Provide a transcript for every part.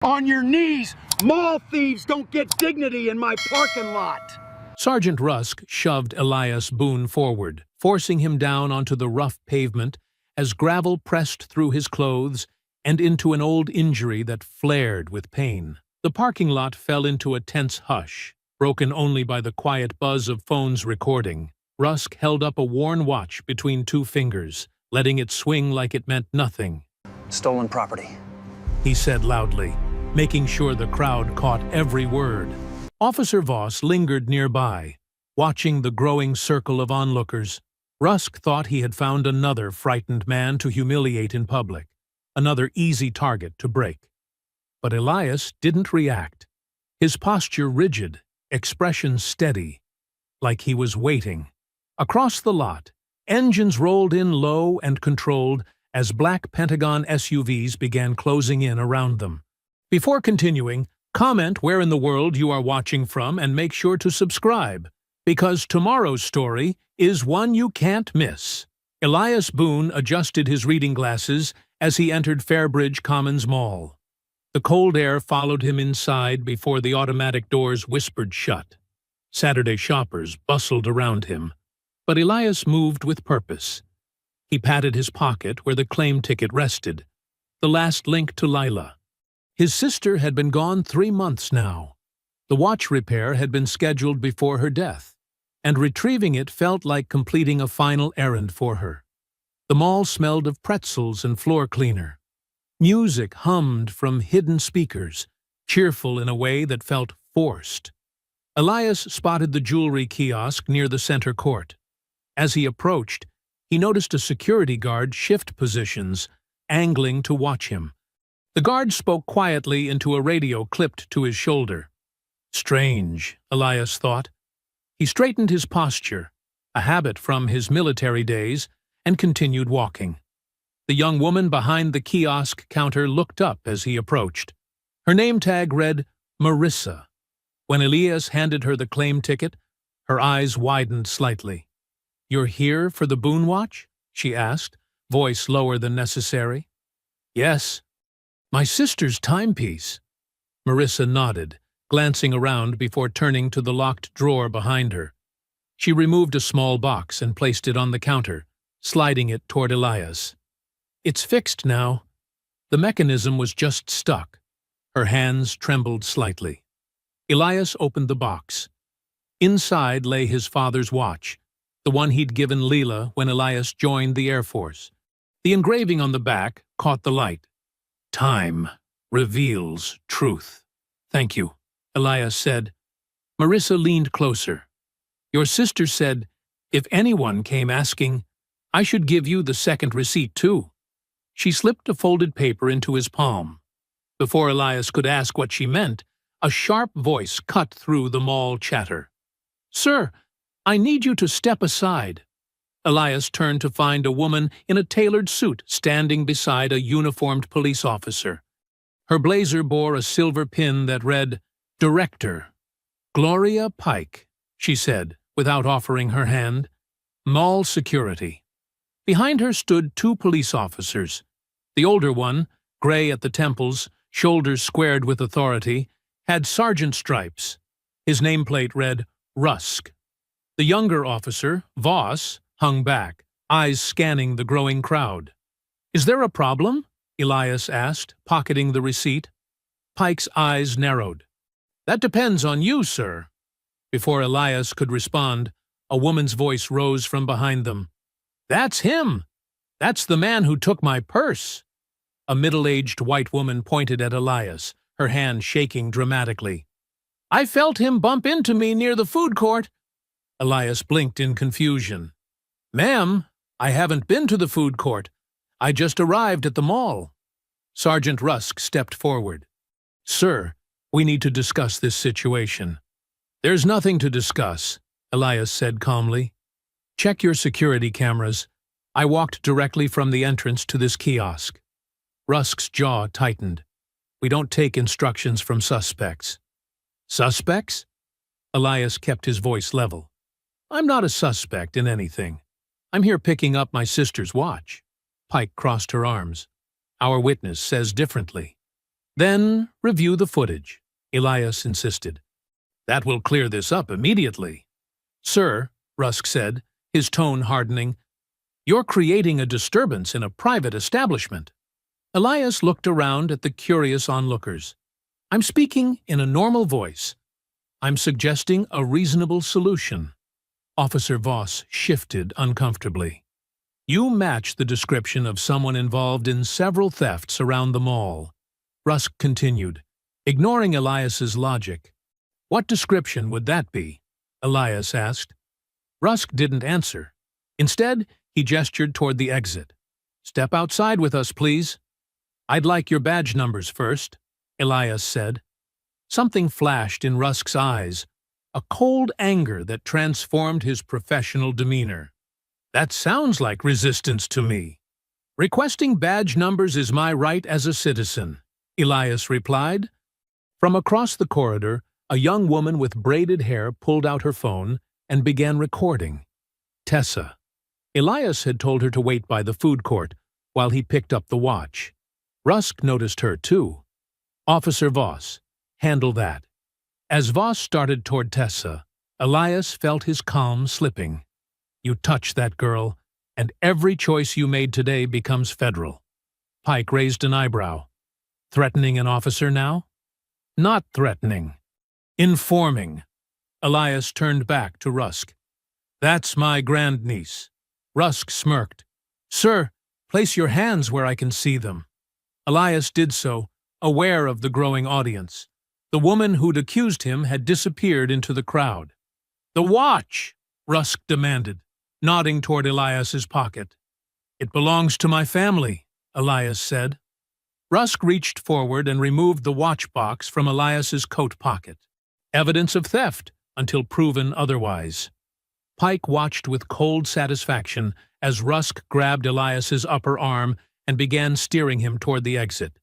On your knees! Mall thieves don't get dignity in my parking lot! Sergeant Rusk shoved Elias Boone forward, forcing him down onto the rough pavement as gravel pressed through his clothes and into an old injury that flared with pain. The parking lot fell into a tense hush, broken only by the quiet buzz of phones recording. Rusk held up a worn watch between two fingers, letting it swing like it meant nothing. Stolen property, He said loudly, making sure the crowd caught every word. Officer Voss lingered nearby, watching the growing circle of onlookers. Rusk thought he had found another frightened man to humiliate in public, another easy target to break. But Elias didn't react, his posture rigid, expression steady, like he was waiting. Across the lot, engines rolled in low and controlled as black Pentagon SUVs began closing in around them. Before continuing, comment where in the world you are watching from and make sure to subscribe, because tomorrow's story is one you can't miss. Elias Boone adjusted his reading glasses as he entered Fairbridge Commons Mall. The cold air followed him inside before the automatic doors whispered shut. Saturday shoppers bustled around him, but Elias moved with purpose. He patted his pocket where the claim ticket rested, the last link to Lila. His sister had been gone 3 months now. The watch repair had been scheduled before her death, and retrieving it felt like completing a final errand for her. The mall smelled of pretzels and floor cleaner. Music hummed from hidden speakers, cheerful in a way that felt forced. Elias spotted the jewelry kiosk near the center court. As he approached, he noticed a security guard shift positions, angling to watch him. The guard spoke quietly into a radio clipped to his shoulder. Strange, Elias thought. He straightened his posture, a habit from his military days, and continued walking. The young woman behind the kiosk counter looked up as he approached. Her name tag read Marissa. When Elias handed her the claim ticket, her eyes widened slightly. "You're here for the Boone watch?" she asked, voice lower than necessary. "Yes. My sister's timepiece." Marissa nodded, glancing around before turning to the locked drawer behind her. She removed a small box and placed it on the counter, sliding it toward Elias. "It's fixed now." The mechanism was just stuck. Her hands trembled slightly. Elias opened the box. Inside lay his father's watch, the one he'd given Leela when Elias joined the Air Force. The engraving on the back caught the light. "Time reveals truth." "Thank you," Elias said. Marissa leaned closer. "Your sister said, if anyone came asking, I should give you the second receipt too." She slipped a folded paper into his palm. Before Elias could ask what she meant, a sharp voice cut through the mall chatter. "Sir, I need you to step aside." Elias turned to find a woman in a tailored suit standing beside a uniformed police officer. Her blazer bore a silver pin that read, "Director." "Gloria Pike," she said, without offering her hand. "Mall security." Behind her stood 2 police officers. The older one, gray at the temples, shoulders squared with authority, had sergeant stripes. His nameplate read, "Rusk." The younger officer, Voss, hung back, eyes scanning the growing crowd. "Is there a problem?" Elias asked, pocketing the receipt. Pike's eyes narrowed. "That depends on you, sir." Before Elias could respond, a woman's voice rose from behind them. "That's him! That's the man who took my purse!" A middle-aged white woman pointed at Elias, her hand shaking dramatically. "I felt him bump into me near the food court." Elias blinked in confusion. "Ma'am, I haven't been to the food court. I just arrived at the mall." Sergeant Rusk stepped forward. "Sir, we need to discuss this situation." "There's nothing to discuss," Elias said calmly. "Check your security cameras. I walked directly from the entrance to this kiosk." Rusk's jaw tightened. "We don't take instructions from suspects." "Suspects?" Elias kept his voice level. "I'm not a suspect in anything. I'm here picking up my sister's watch." Pike crossed her arms. "Our witness says differently." Then review the footage, Elias insisted. That will clear this up immediately. Sir, Rusk said, his tone hardening, you're creating a disturbance in a private establishment. Elias looked around at the curious onlookers. I'm speaking in a normal voice. I'm suggesting a reasonable solution. Officer Voss shifted uncomfortably. You match the description of someone involved in several thefts around the mall. Rusk continued, ignoring Elias's logic. What description would that be? Elias asked. Rusk didn't answer. Instead, he gestured toward the exit. Step outside with us, please. I'd like your badge numbers first, Elias said. Something flashed in Rusk's eyes, a cold anger that transformed his professional demeanor. That sounds like resistance to me. Requesting badge numbers is my right as a citizen, Elias replied. From across the corridor, a young woman with braided hair pulled out her phone and began recording. Tessa. Elias had told her to wait by the food court while he picked up the watch. Rusk noticed her, too. Officer Voss, handle that. As Voss started toward Tessa, Elias felt his calm slipping. You touch that girl, and every choice you made today becomes federal. Pike raised an eyebrow. Threatening an officer now? Not threatening. Informing. Elias turned back to Rusk. That's my grandniece. Rusk smirked. Sir, place your hands where I can see them. Elias did so, aware of the growing audience. The woman who'd accused him had disappeared into the crowd. The watch, Rusk demanded, nodding toward Elias's pocket. It belongs to my family, Elias said. Rusk reached forward and removed the watch box from Elias's coat pocket. Evidence of theft, until proven otherwise. Pike watched with cold satisfaction as Rusk grabbed Elias's upper arm and began steering him toward the exit.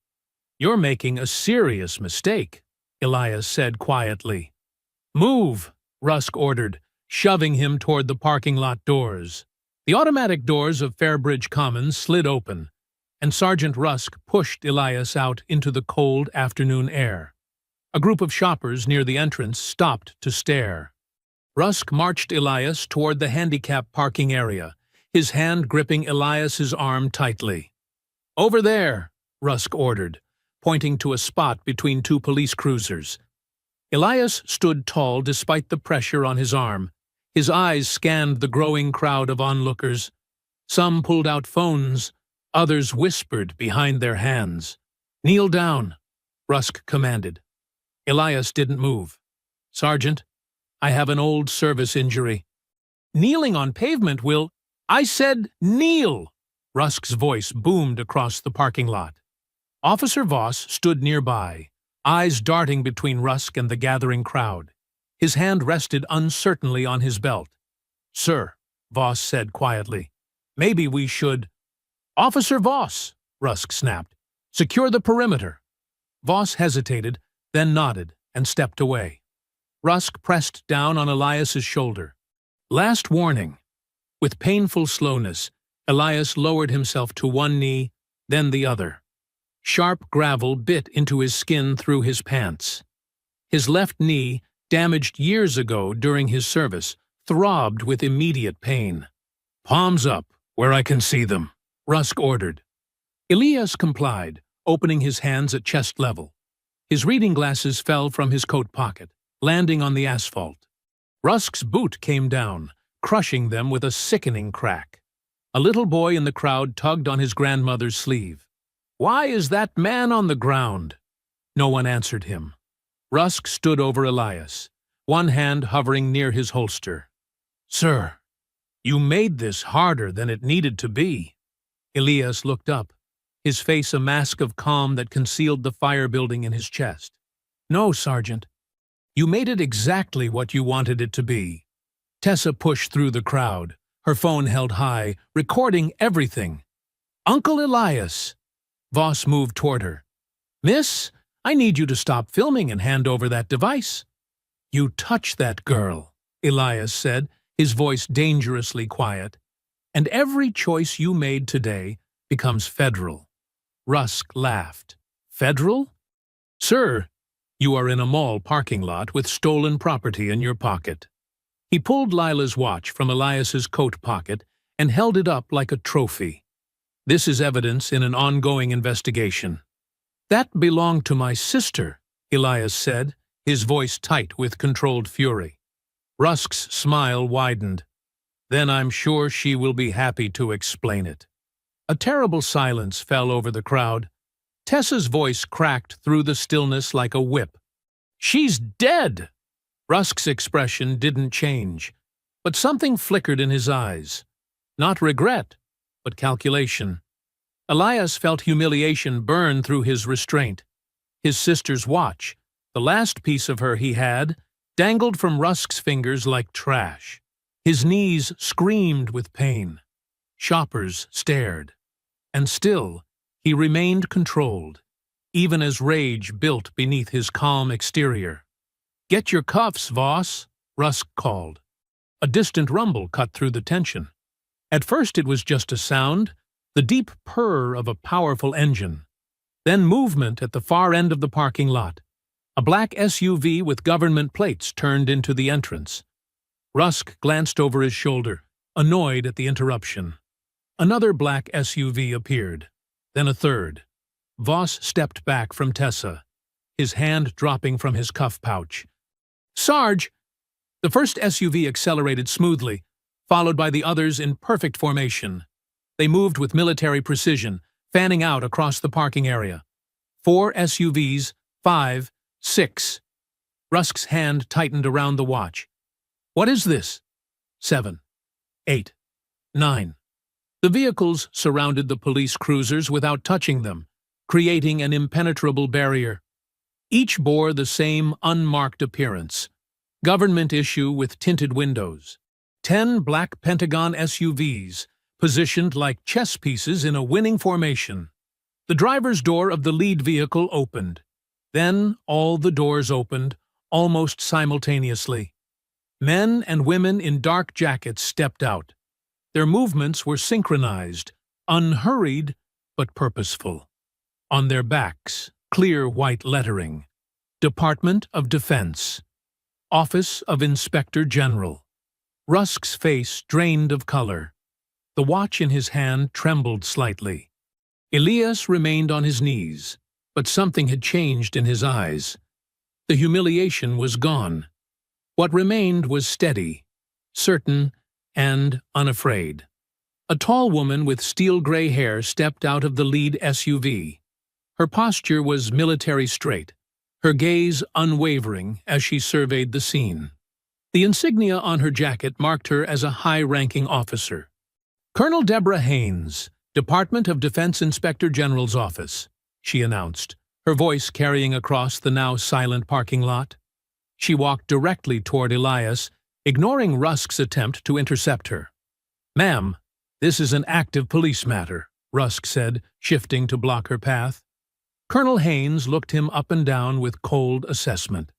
You're making a serious mistake, Elias said quietly. Move, Rusk ordered, shoving him toward the parking lot doors. The automatic doors of Fairbridge Commons slid open, and Sergeant Rusk pushed Elias out into the cold afternoon air. A group of shoppers near the entrance stopped to stare. Rusk marched Elias toward the handicap parking area, his hand gripping Elias's arm tightly. Over there, Rusk ordered, pointing to a spot between two police cruisers. Elias stood tall despite the pressure on his arm. His eyes scanned the growing crowd of onlookers. Some pulled out phones, others whispered behind their hands. Kneel down, Rusk commanded. Elias didn't move. Sergeant, I have an old service injury. Kneeling on pavement will... I said kneel! Rusk's voice boomed across the parking lot. Officer Voss stood nearby, eyes darting between Rusk and the gathering crowd. His hand rested uncertainly on his belt. Sir, Voss said quietly, maybe we should... Officer Voss, Rusk snapped. Secure the perimeter. Voss hesitated, then nodded and stepped away. Rusk pressed down on Elias's shoulder. Last warning. With painful slowness, Elias lowered himself to one knee, then the other. Sharp gravel bit into his skin through his pants. His left knee, damaged years ago during his service, throbbed with immediate pain. Palms up, where I can see them, Rusk ordered. Elias complied, opening his hands at chest level. His reading glasses fell from his coat pocket, landing on the asphalt. Rusk's boot came down, crushing them with a sickening crack. A little boy in the crowd tugged on his grandmother's sleeve. Why is that man on the ground? No one answered him. Rusk stood over Elias, one hand hovering near his holster. Sir, you made this harder than it needed to be. Elias looked up, his face a mask of calm that concealed the fire building in his chest. No, Sergeant. You made it exactly what you wanted it to be. Tessa pushed through the crowd, her phone held high, recording everything. Uncle Elias! Voss moved toward her. Miss, I need you to stop filming and hand over that device. You touch that girl, Elias said, his voice dangerously quiet. And every choice you made today becomes federal. Rusk laughed. Federal? "Sir, you are in a mall parking lot with stolen property in your pocket." He pulled Lila's watch from Elias's coat pocket and held it up like a trophy. "This is evidence in an ongoing investigation." "That belonged to my sister," Elias said, his voice tight with controlled fury. Rusk's smile widened. "Then I'm sure she will be happy to explain it." A terrible silence fell over the crowd. Tessa's voice cracked through the stillness like a whip. "She's dead!" Rusk's expression didn't change, but something flickered in his eyes. Not regret, but calculation. Elias felt humiliation burn through his restraint. His sister's watch, the last piece of her he had, dangled from Rusk's fingers like trash. His knees screamed with pain. Shoppers stared. And still, he remained controlled, even as rage built beneath his calm exterior. "Get your cuffs, Voss," Rusk called. A distant rumble cut through the tension. At first it was just a sound, the deep purr of a powerful engine. Then movement at the far end of the parking lot. A black SUV with government plates turned into the entrance. Rusk glanced over his shoulder, annoyed at the interruption. Another black SUV appeared, then a third. Voss stepped back from Tessa, his hand dropping from his cuff pouch. "Sarge!" The first SUV accelerated smoothly, followed by the others in perfect formation. They moved with military precision, fanning out across the parking area. 4 SUVs, 5, 6. Rusk's hand tightened around the watch. "What is this?" 7, 8, 9. The vehicles surrounded the police cruisers without touching them, creating an impenetrable barrier. Each bore the same unmarked appearance. Government issue with tinted windows. 10 black Pentagon SUVs, positioned like chess pieces in a winning formation. The driver's door of the lead vehicle opened. Then all the doors opened, almost simultaneously. Men and women in dark jackets stepped out. Their movements were synchronized, unhurried but purposeful. On their backs, clear white lettering. Department of Defense. Office of Inspector General. Rusk's face drained of color. The watch in his hand trembled slightly. Elias remained on his knees, but something had changed in his eyes. The humiliation was gone. What remained was steady, certain, and unafraid. A tall woman with steel-gray hair stepped out of the lead SUV. Her posture was military straight, her gaze unwavering as she surveyed the scene. The insignia on her jacket marked her as a high-ranking officer. "Colonel Deborah Haynes, Department of Defense Inspector General's Office," she announced, her voice carrying across the now silent parking lot. She walked directly toward Elias, ignoring Rusk's attempt to intercept her. "Ma'am, this is an active police matter," Rusk said, shifting to block her path. Colonel Haynes looked him up and down with cold assessment.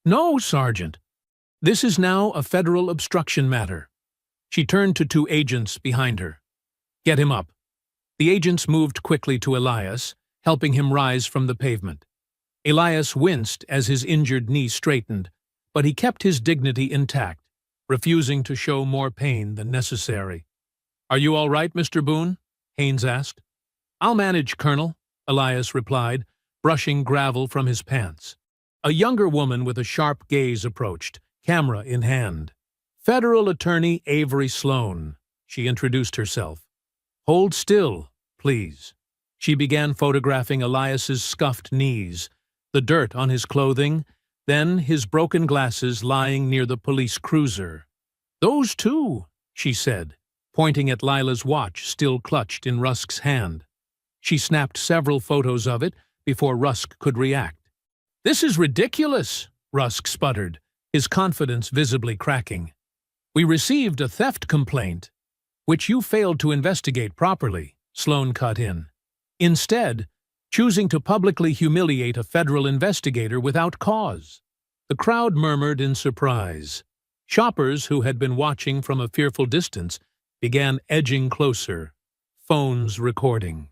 "No, Sergeant. This is now a federal obstruction matter." She turned to 2 agents behind her. "Get him up." The agents moved quickly to Elias, helping him rise from the pavement. Elias winced as his injured knee straightened, but he kept his dignity intact, refusing to show more pain than necessary. "Are you all right, Mr. Boone?" Haynes asked. "I'll manage, Colonel," Elias replied, brushing gravel from his pants. A younger woman with a sharp gaze approached, camera in hand. "Federal Attorney Avery Sloan," she introduced herself. "Hold still, please." She began photographing Elias's scuffed knees, the dirt on his clothing, then his broken glasses lying near the police cruiser. "Those two," she said, pointing at Lila's watch still clutched in Rusk's hand. She snapped several photos of it before Rusk could react. "This is ridiculous," Rusk sputtered, his confidence visibly cracking. "We received a theft complaint, which you failed to investigate properly," Sloan cut in. Instead, choosing to publicly humiliate a federal investigator without cause. The crowd murmured in surprise. Shoppers who had been watching from a fearful distance began edging closer, phones recording.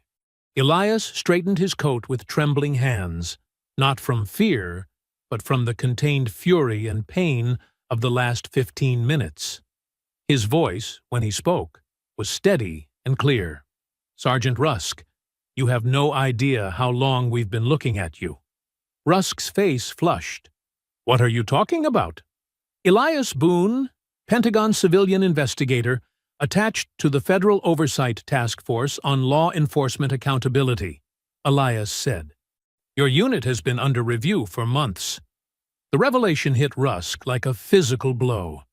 Elias straightened his coat with trembling hands. not from fear, but from the contained fury and pain of the last 15 minutes. His voice, when he spoke, was steady and clear. "Sergeant Rusk, you have no idea how long we've been looking at you." Rusk's face flushed. "What are you talking about?" "Elias Boone, Pentagon civilian investigator, attached to the Federal Oversight Task Force on Law Enforcement Accountability," Elias said. "Your unit has been under review for months." The revelation hit Rusk like a physical blow.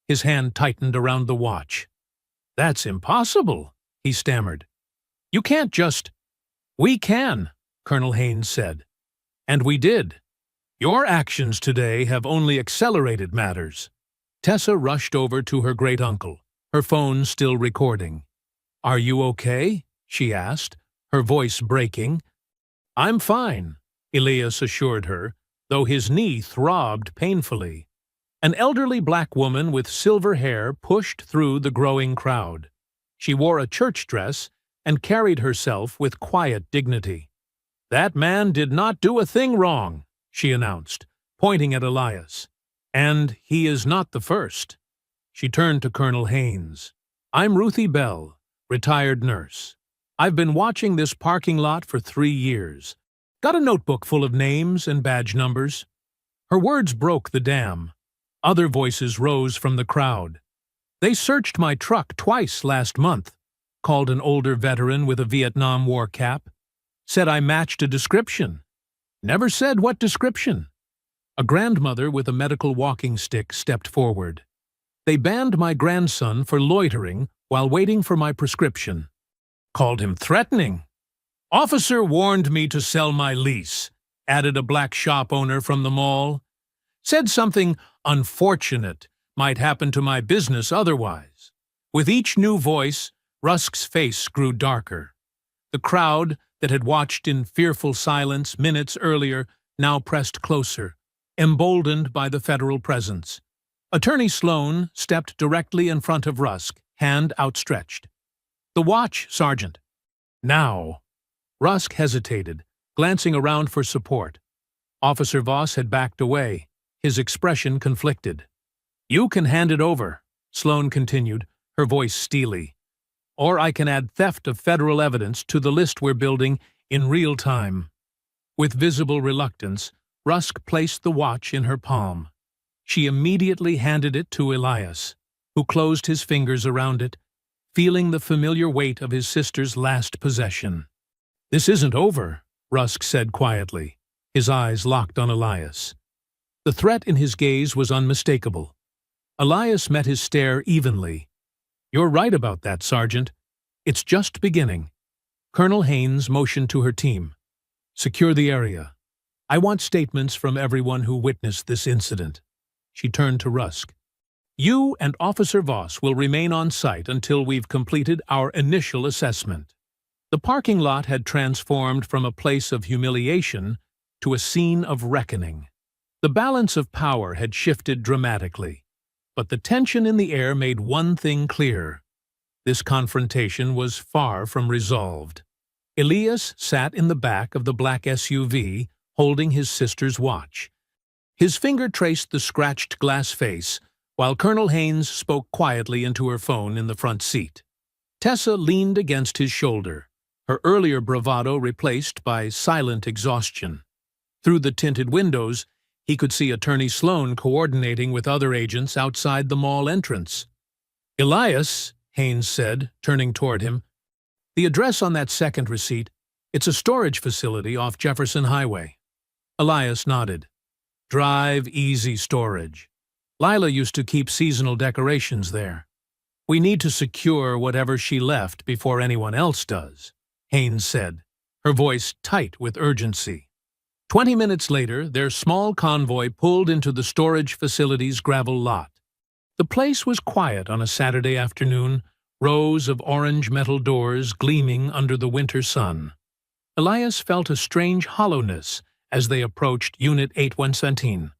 His hand tightened around the watch. "That's impossible," he stammered. "You can't just—" "We can," Colonel Haynes said. "And we did. Your actions today have only accelerated matters." Tessa rushed over to her great-uncle, her phone still recording. "Are you okay?" she asked, her voice breaking. "I'm fine," Elias assured her, though his knee throbbed painfully. An elderly black woman with silver hair pushed through the growing crowd. She wore a church dress and carried herself with quiet dignity. "That man did not do a thing wrong," she announced, pointing at Elias. "And he is not the first." She turned to Colonel Haynes. "I'm Ruthie Bell, retired nurse. I've been watching this parking lot for 3 years. Got a notebook full of names and badge numbers." Her words broke the dam. Other voices rose from the crowd. "They searched my truck twice last month," called an older veteran with a Vietnam War cap. "Said I matched a description." "Never said what description." A grandmother with a medical walking stick stepped forward. "They banned my grandson for loitering while waiting for my prescription." "Called him threatening." "Officer warned me to sell my lease," added a black shop owner from the mall. "Said something unfortunate might happen to my business otherwise." With each new voice, Rusk's face grew darker. The crowd that had watched in fearful silence minutes earlier now pressed closer, emboldened by the federal presence. Attorney Sloan stepped directly in front of Rusk, hand outstretched. "The watch, Sergeant." "Now." Rusk hesitated, glancing around for support. Officer Voss had backed away, his expression conflicted. "You can hand it over," Sloan continued, her voice steely. "Or I can add theft of federal evidence to the list we're building in real time." With visible reluctance, Rusk placed the watch in her palm. She immediately handed it to Elias, who closed his fingers around it, feeling the familiar weight of his sister's last possession. "This isn't over," Rusk said quietly, his eyes locked on Elias. The threat in his gaze was unmistakable. Elias met his stare evenly. "You're right about that, Sergeant. It's just beginning." Colonel Haynes motioned to her team. "Secure the area. I want statements from everyone who witnessed this incident." She turned to Rusk. "You and Officer Voss will remain on site until we've completed our initial assessment." The parking lot had transformed from a place of humiliation to a scene of reckoning. The balance of power had shifted dramatically, but the tension in the air made one thing clear. This confrontation was far from resolved. Elias sat in the back of the black SUV, holding his sister's watch. His finger traced the scratched glass face, while Colonel Haynes spoke quietly into her phone in the front seat. Tessa leaned against his shoulder, her earlier bravado replaced by silent exhaustion. Through the tinted windows, he could see Attorney Sloan coordinating with other agents outside the mall entrance. "Elias," Haynes said, turning toward him, "the address on that second receipt, it's a storage facility off Jefferson Highway." Elias nodded. "Drive Easy Storage. Lila used to keep seasonal decorations there. We need to secure whatever she left before anyone else does," Haynes said, her voice tight with urgency. 20 minutes later, their small convoy pulled into the storage facility's gravel lot. The place was quiet on a Saturday afternoon, rows of orange metal doors gleaming under the winter sun. Elias felt a strange hollowness as they approached Unit 817,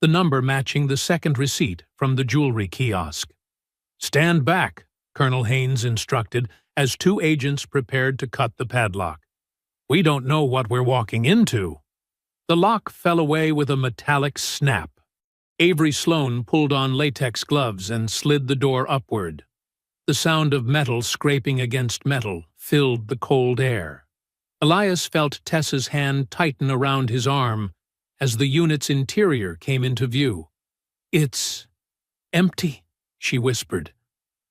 the number matching the second receipt from the jewelry kiosk. "Stand back," Colonel Haynes instructed as 2 agents prepared to cut the padlock. "We don't know what we're walking into." The lock fell away with a metallic snap. Avery Sloane pulled on latex gloves and slid the door upward. The sound of metal scraping against metal filled the cold air. Elias felt Tessa's hand tighten around his arm as the unit's interior came into view. "It's empty," she whispered.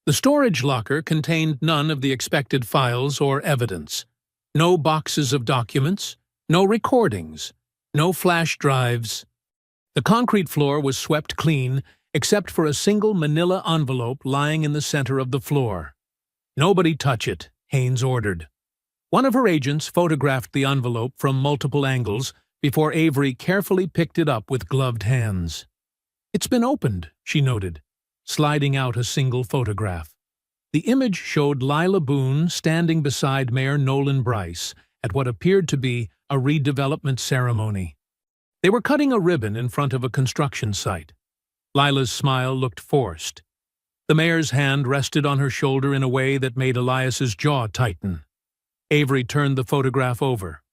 The storage locker contained none of the expected files or evidence. No boxes of documents, no recordings, no flash drives. The concrete floor was swept clean, except for a single manila envelope lying in the center of the floor. "Nobody touch it," Haynes ordered. One of her agents photographed the envelope from multiple angles before Avery carefully picked it up with gloved hands. "It's been opened," she noted, sliding out a single photograph. The image showed Lila Boone standing beside Mayor Nolan Bryce at what appeared to be a redevelopment ceremony. They were cutting a ribbon in front of a construction site. Lila's smile looked forced. The mayor's hand rested on her shoulder in a way that made Elias's jaw tighten. Avery turned the photograph over.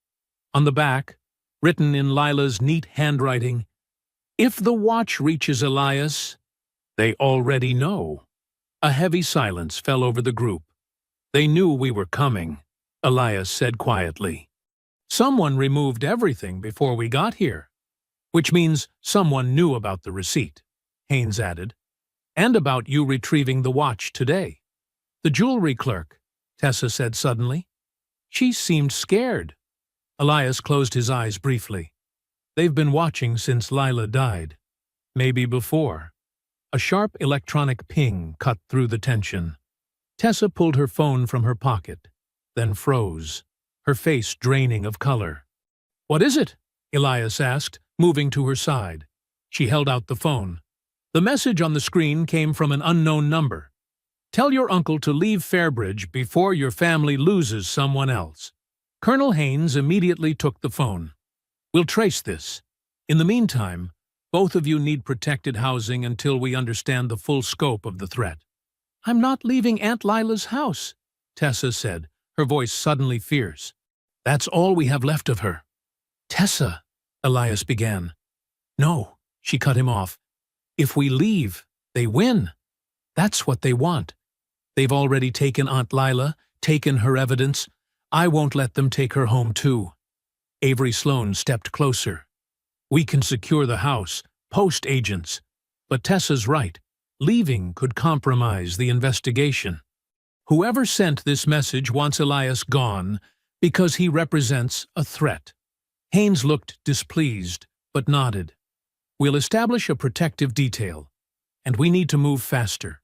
On the back, written in Lila's neat handwriting, "If the watch reaches Elias, they already know." A heavy silence fell over the group. "They knew we were coming," Elias said quietly. "Someone removed everything before we got here." "Which means someone knew about the receipt," Haynes added. "And about you retrieving the watch today." "The jewelry clerk," Tessa said suddenly. "She seemed scared." Elias closed his eyes briefly. "They've been watching since Lila died. Maybe before." A sharp electronic ping cut through the tension. Tessa pulled her phone from her pocket, then froze, her face draining of color. "What is it?" Elias asked, moving to her side. She held out the phone. The message on the screen came from an unknown number. "Tell your uncle to leave Fairbridge before your family loses someone else." Colonel Haynes immediately took the phone. "We'll trace this. In the meantime, both of you need protected housing until we understand the full scope of the threat." "I'm not leaving Aunt Lila's house," Tessa said, her voice suddenly fierce. "That's all we have left of her." "Tessa," Elias began. "No," she cut him off. "If we leave, they win. That's what they want. They've already taken Aunt Lila, taken her evidence. I won't let them take her home too." Avery Sloane stepped closer. "We can secure the house, post agents. But Tessa's right. Leaving could compromise the investigation. Whoever sent this message wants Elias gone because he represents a threat." Haynes looked displeased, but nodded. "We'll establish a protective detail, and we need to move faster.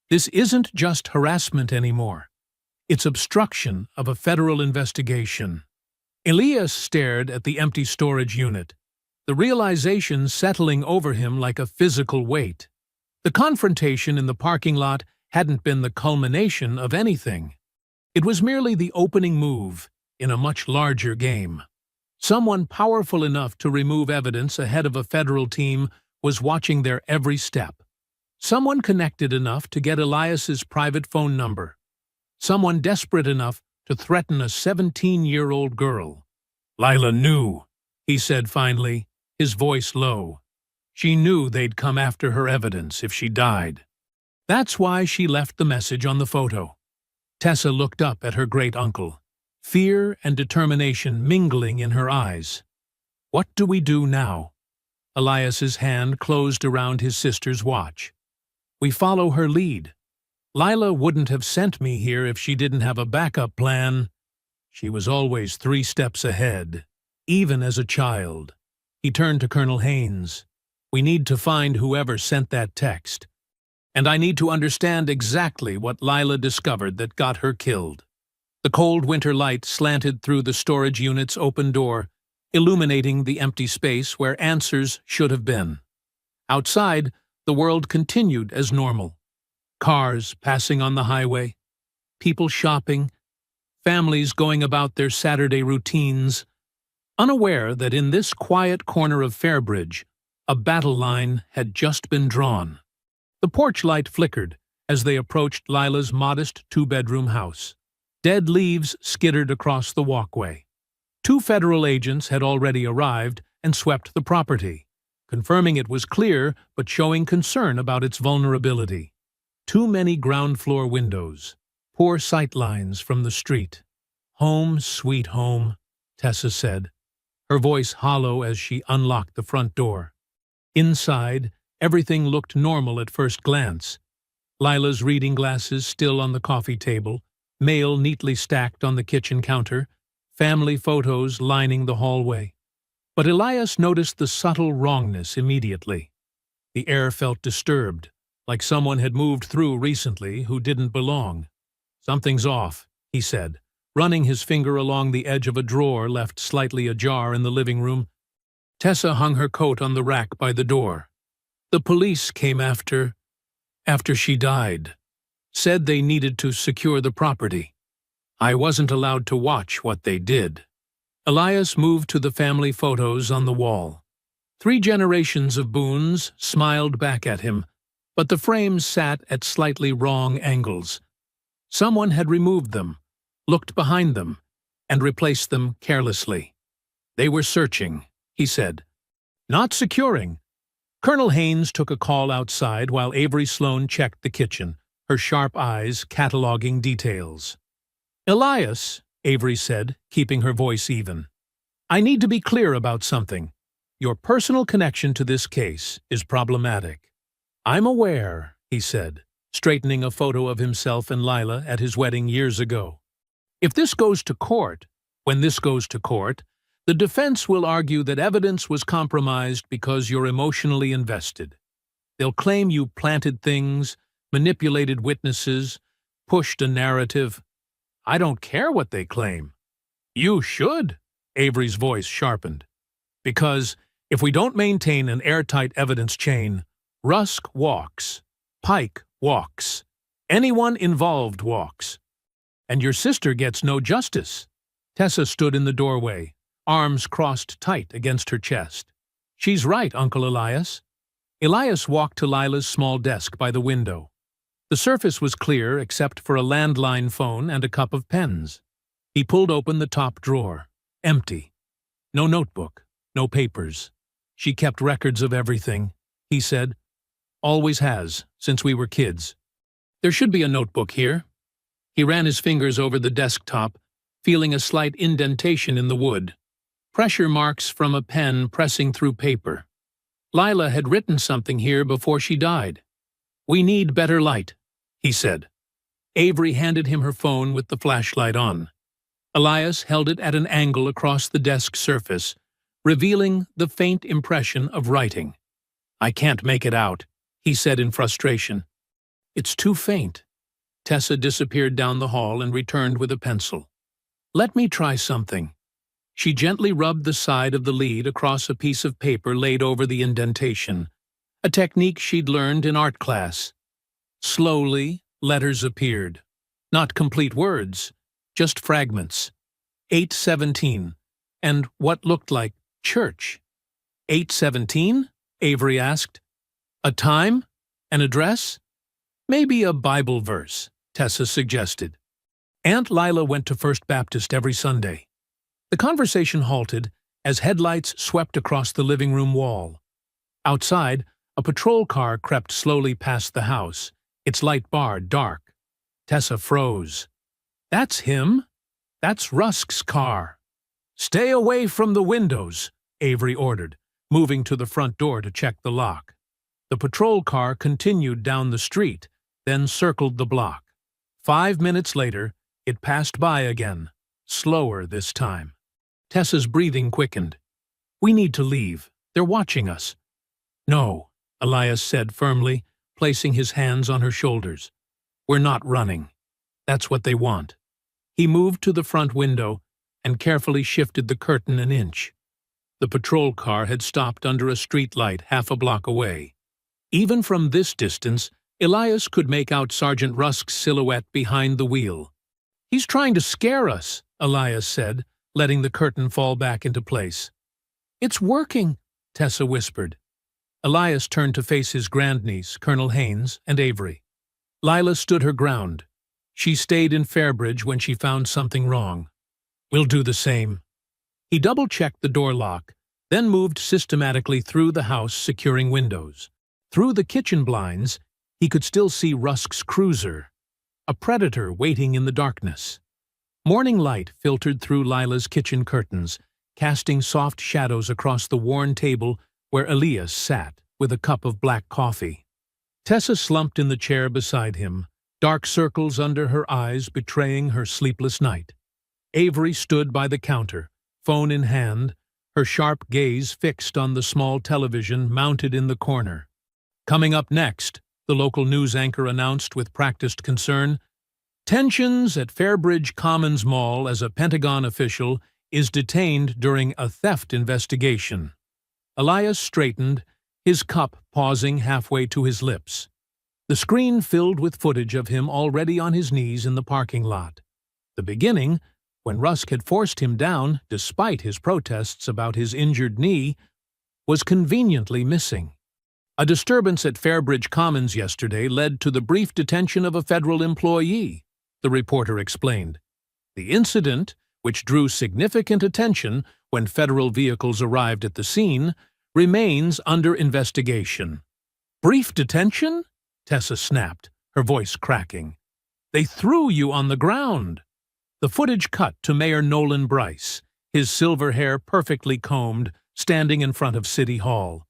This isn't just harassment anymore. It's obstruction of a federal investigation." Elias stared at the empty storage unit, the realization settling over him like a physical weight. The confrontation in the parking lot hadn't been the culmination of anything. It was merely the opening move in a much larger game. Someone powerful enough to remove evidence ahead of a federal team was watching their every step. Someone connected enough to get Elias's private phone number. Someone desperate enough to threaten a 17-year-old girl. "Lila knew," he said finally, his voice low. "She knew they'd come after her evidence if she died. That's why she left the message on the photo." Tessa looked up at her great-uncle, fear and determination mingling in her eyes. "What do we do now?" Elias's hand closed around his sister's watch. "We follow her lead. Lila wouldn't have sent me here if she didn't have a backup plan. She was always 3 steps ahead, even as a child." He turned to Colonel Haynes. "We need to find whoever sent that text. And I need to understand exactly what Lila discovered that got her killed." The cold winter light slanted through the storage unit's open door, illuminating the empty space where answers should have been. Outside, the world continued as normal. Cars passing on the highway, people shopping, families going about their Saturday routines, unaware that in this quiet corner of Fairbridge, a battle line had just been drawn. The porch light flickered as they approached Lila's modest 2-bedroom house. Dead leaves skittered across the walkway. 2 federal agents had already arrived, and swept the property, confirming it was clear but showing concern about its vulnerability. Too many ground-floor windows, poor sight lines from the street. "Home, sweet home," Tessa said, her voice hollow as she unlocked the front door. Inside, everything looked normal at first glance. Lila's reading glasses still on the coffee table, mail neatly stacked on the kitchen counter, family photos lining the hallway. But Elias noticed the subtle wrongness immediately. The air felt disturbed, like someone had moved through recently who didn't belong. "Something's off," he said, running his finger along the edge of a drawer left slightly ajar in the living room. Tessa hung her coat on the rack by the door. "The police came after she died. Said they needed to secure the property. I wasn't allowed to watch what they did." Elias moved to the family photos on the wall. 3 generations of Boones smiled back at him, but the frames sat at slightly wrong angles. Someone had removed them, looked behind them, and replaced them carelessly. "They were searching," he said. "Not securing." Colonel Haynes took a call outside while Avery Sloane checked the kitchen, her sharp eyes cataloging details. "Elias," Avery said, keeping her voice even, "I need to be clear about something. Your personal connection to this case is problematic." "I'm aware," he said, straightening a photo of himself and Lila at his wedding years ago. When this goes to court, the defense will argue that evidence was compromised because you're emotionally invested. They'll claim you planted things, manipulated witnesses, pushed a narrative. I don't care what they claim. You should, Avery's voice sharpened. Because if we don't maintain an airtight evidence chain, Rusk walks, Pike walks, anyone involved walks. And your sister gets no justice. Tessa stood in the doorway, arms crossed tight against her chest. "She's right, Uncle Elias." Elias walked to Lila's small desk by the window. The surface was clear except for a landline phone and a cup of pens. He pulled open the top drawer. Empty. No notebook, no papers. "She kept records of everything," he said. "Always has, since we were kids. There should be a notebook here." He ran his fingers over the desktop, feeling a slight indentation in the wood. Pressure marks from a pen pressing through paper. Lila had written something here before she died. "We need better light," he said. Avery handed him her phone with the flashlight on. Elias held it at an angle across the desk surface, revealing the faint impression of writing. "I can't make it out," he said in frustration. "It's too faint." Tessa disappeared down the hall and returned with a pencil. "Let me try something." She gently rubbed the side of the lead across a piece of paper laid over the indentation, a technique she'd learned in art class. Slowly, letters appeared. Not complete words, just fragments. 817, and what looked like church. 817? Avery asked. "A time? An address? Maybe a Bible verse," Tessa suggested. Aunt Lila went to First Baptist every Sunday. The conversation halted as headlights swept across the living room wall. Outside, a patrol car crept slowly past the house, its light bar dark. Tessa froze. "That's him. That's Rusk's car." "Stay away from the windows," Avery ordered, moving to the front door to check the lock. The patrol car continued down the street, then circled the block. 5 minutes later, it passed by again, slower this time. Tessa's breathing quickened. "We need to leave. They're watching us." "No," Elias said firmly, placing his hands on her shoulders. "We're not running. That's what they want." He moved to the front window and carefully shifted the curtain an inch. The patrol car had stopped under a streetlight half a block away. Even from this distance, Elias could make out Sergeant Rusk's silhouette behind the wheel. "He's trying to scare us," Elias said, letting the curtain fall back into place. "It's working," Tessa whispered. Elias turned to face his grandniece, Colonel Haynes, and Avery. Lila stood her ground. She stayed in Fairbridge when she found something wrong. "We'll do the same." He double-checked the door lock, then moved systematically through the house, securing windows. Through the kitchen blinds, he could still see Rusk's cruiser, a predator waiting in the darkness. Morning light filtered through Lila's kitchen curtains, casting soft shadows across the worn table where Elias sat with a cup of black coffee. Tessa slumped in the chair beside him, dark circles under her eyes betraying her sleepless night. Avery stood by the counter, phone in hand, her sharp gaze fixed on the small television mounted in the corner. Coming up next, the local news anchor announced with practiced concern, tensions at Fairbridge Commons Mall as a Pentagon official is detained during a theft investigation. Elias straightened, his cup pausing halfway to his lips. The screen filled with footage of him already on his knees in the parking lot. The beginning, when Rusk had forced him down, despite his protests about his injured knee, was conveniently missing. A disturbance at Fairbridge Commons yesterday led to the brief detention of a federal employee, the reporter explained. The incident, which drew significant attention when federal vehicles arrived at the scene, remains under investigation. Brief detention? Tessa snapped, her voice cracking. They threw you on the ground. The footage cut to Mayor Nolan Bryce, his silver hair perfectly combed, standing in front of City Hall.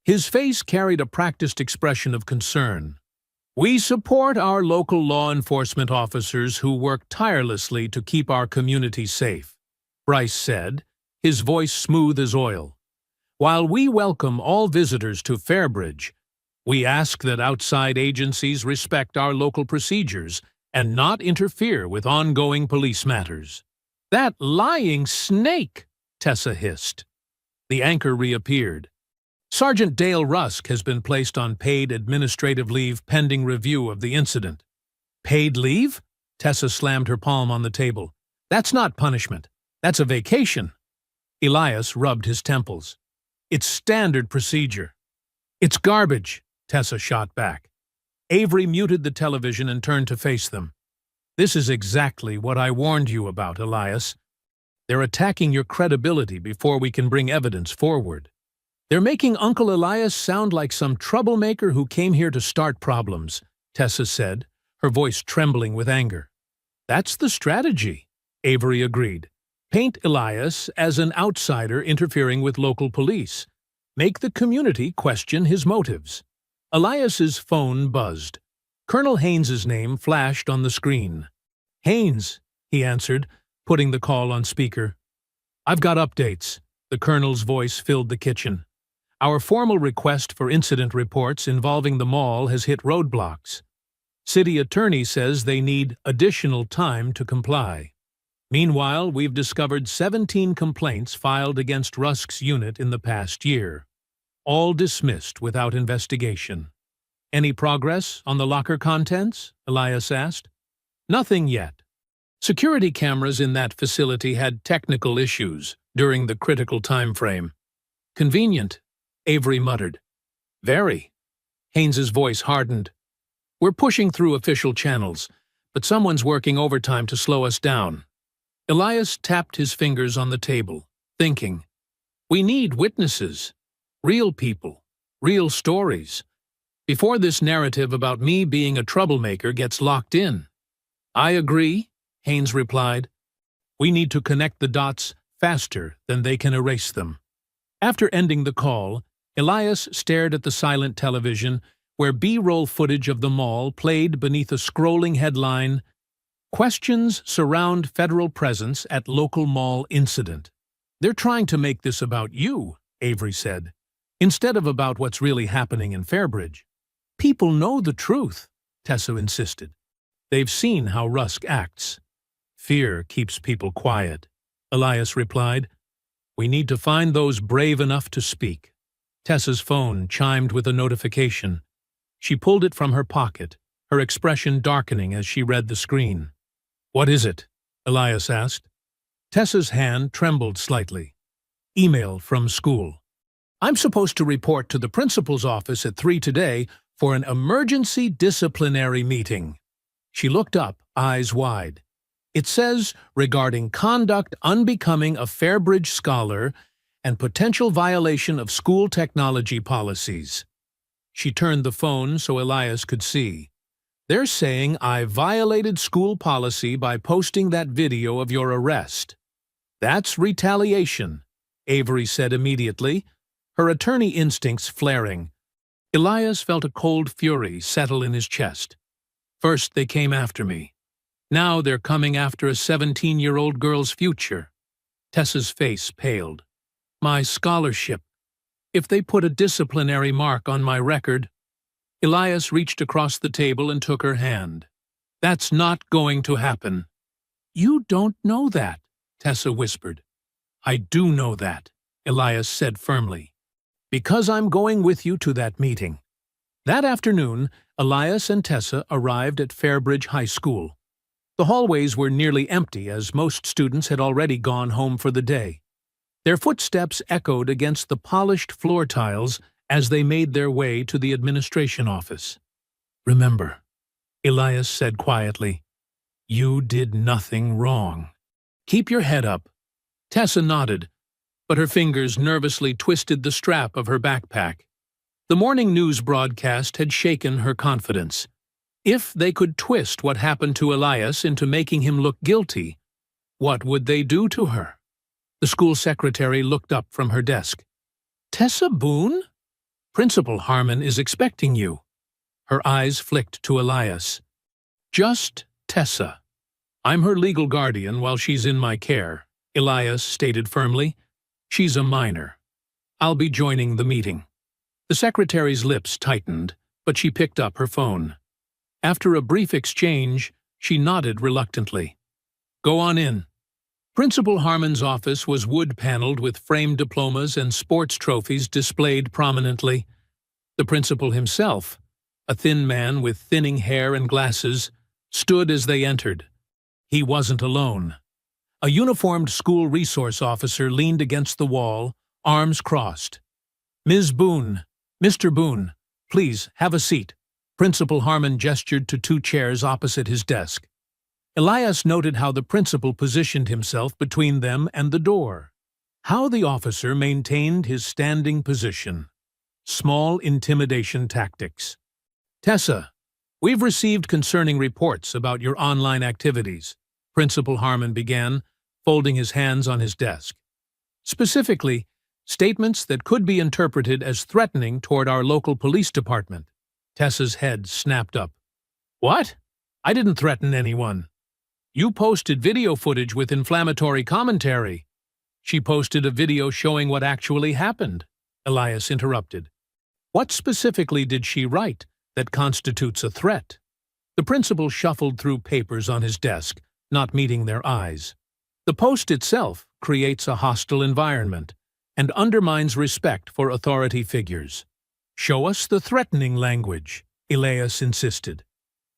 His face carried a practiced expression of concern. We support our local law enforcement officers who work tirelessly to keep our community safe, Bryce said, his voice smooth as oil. While we welcome all visitors to Fairbridge, we ask that outside agencies respect our local procedures and not interfere with ongoing police matters. That lying snake, Tessa hissed. The anchor reappeared. Sergeant Dale Rusk has been placed on paid administrative leave pending review of the incident. Paid leave? Tessa slammed her palm on the table. That's not punishment. That's a vacation. Elias rubbed his temples. It's standard procedure. It's garbage, Tessa shot back. Avery muted the television and turned to face them. This is exactly what I warned you about, Elias. They're attacking your credibility before we can bring evidence forward. They're making Uncle Elias sound like some troublemaker who came here to start problems, Tessa said, her voice trembling with anger. That's the strategy, Avery agreed. Paint Elias as an outsider interfering with local police. Make the community question his motives. Elias's phone buzzed. Colonel Haynes's name flashed on the screen. Haynes, he answered, putting the call on speaker. I've got updates. The colonel's voice filled the kitchen. Our formal request for incident reports involving the mall has hit roadblocks. City attorney says they need additional time to comply. Meanwhile, we've discovered 17 complaints filed against Rusk's unit in the past year, all dismissed without investigation. Any progress on the locker contents? Elias asked. Nothing yet. Security cameras in that facility had technical issues during the critical time frame. Convenient, Avery muttered. Very. Haynes's voice hardened. We're pushing through official channels, but someone's working overtime to slow us down. Elias tapped his fingers on the table, thinking. We need witnesses. Real people. Real stories. Before this narrative about me being a troublemaker gets locked in. I agree, Haynes replied. We need to connect the dots faster than they can erase them. After ending the call, Elias stared at the silent television where B-roll footage of the mall played beneath a scrolling headline, Questions surround federal presence at local mall incident. They're trying to make this about you, Avery said, instead of about what's really happening in Fairbridge. People know the truth, Tessa insisted. They've seen how Rusk acts. Fear keeps people quiet, Elias replied. We need to find those brave enough to speak. Tessa's phone chimed with a notification. She pulled it from her pocket, her expression darkening as she read the screen. What is it? Elias asked. Tessa's hand trembled slightly. Email from school. I'm supposed to report to the principal's office at 3 today for an emergency disciplinary meeting. She looked up, eyes wide. It says, regarding conduct unbecoming a Fairbridge scholar and potential violation of school technology policies. She turned the phone so Elias could see. They're saying I violated school policy by posting that video of your arrest. That's retaliation, Avery said immediately, her attorney instincts flaring. Elias felt a cold fury settle in his chest. First they came after me. Now they're coming after a 17-year-old girl's future. Tessa's face paled. My scholarship. If they put a disciplinary mark on my record. Elias reached across the table and took her hand. That's not going to happen. You don't know that, Tessa whispered. I do know that, Elias said firmly. Because I'm going with you to that meeting. That afternoon, Elias and Tessa arrived at Fairbridge High School. The hallways were nearly empty as most students had already gone home for the day. Their footsteps echoed against the polished floor tiles as they made their way to the administration office. Remember, Elias said quietly, you did nothing wrong. Keep your head up. Tessa nodded, but her fingers nervously twisted the strap of her backpack. The morning news broadcast had shaken her confidence. If they could twist what happened to Elias into making him look guilty, what would they do to her? The school secretary looked up from her desk. Tessa Boone? Principal Harmon is expecting you. Her eyes flicked to Elias. Just Tessa. I'm her legal guardian while she's in my care, Elias stated firmly. She's a minor. I'll be joining the meeting. The secretary's lips tightened, but she picked up her phone. After a brief exchange, she nodded reluctantly. Go on in. Principal Harmon's office was wood-paneled with framed diplomas and sports trophies displayed prominently. The principal himself, a thin man with thinning hair and glasses, stood as they entered. He wasn't alone. A uniformed school resource officer leaned against the wall, arms crossed. Ms. Boone, Mr. Boone, please have a seat. Principal Harmon gestured to two chairs opposite his desk. Elias noted how the principal positioned himself between them and the door. How the officer maintained his standing position. Small intimidation tactics. Tessa, we've received concerning reports about your online activities, Principal Harmon began, folding his hands on his desk. Specifically, statements that could be interpreted as threatening toward our local police department. Tessa's head snapped up. What? I didn't threaten anyone. You posted video footage with inflammatory commentary. She posted a video showing what actually happened, Elias interrupted. What specifically did she write that constitutes a threat? The principal shuffled through papers on his desk, not meeting their eyes. The post itself creates a hostile environment and undermines respect for authority figures. Show us the threatening language, Elias insisted.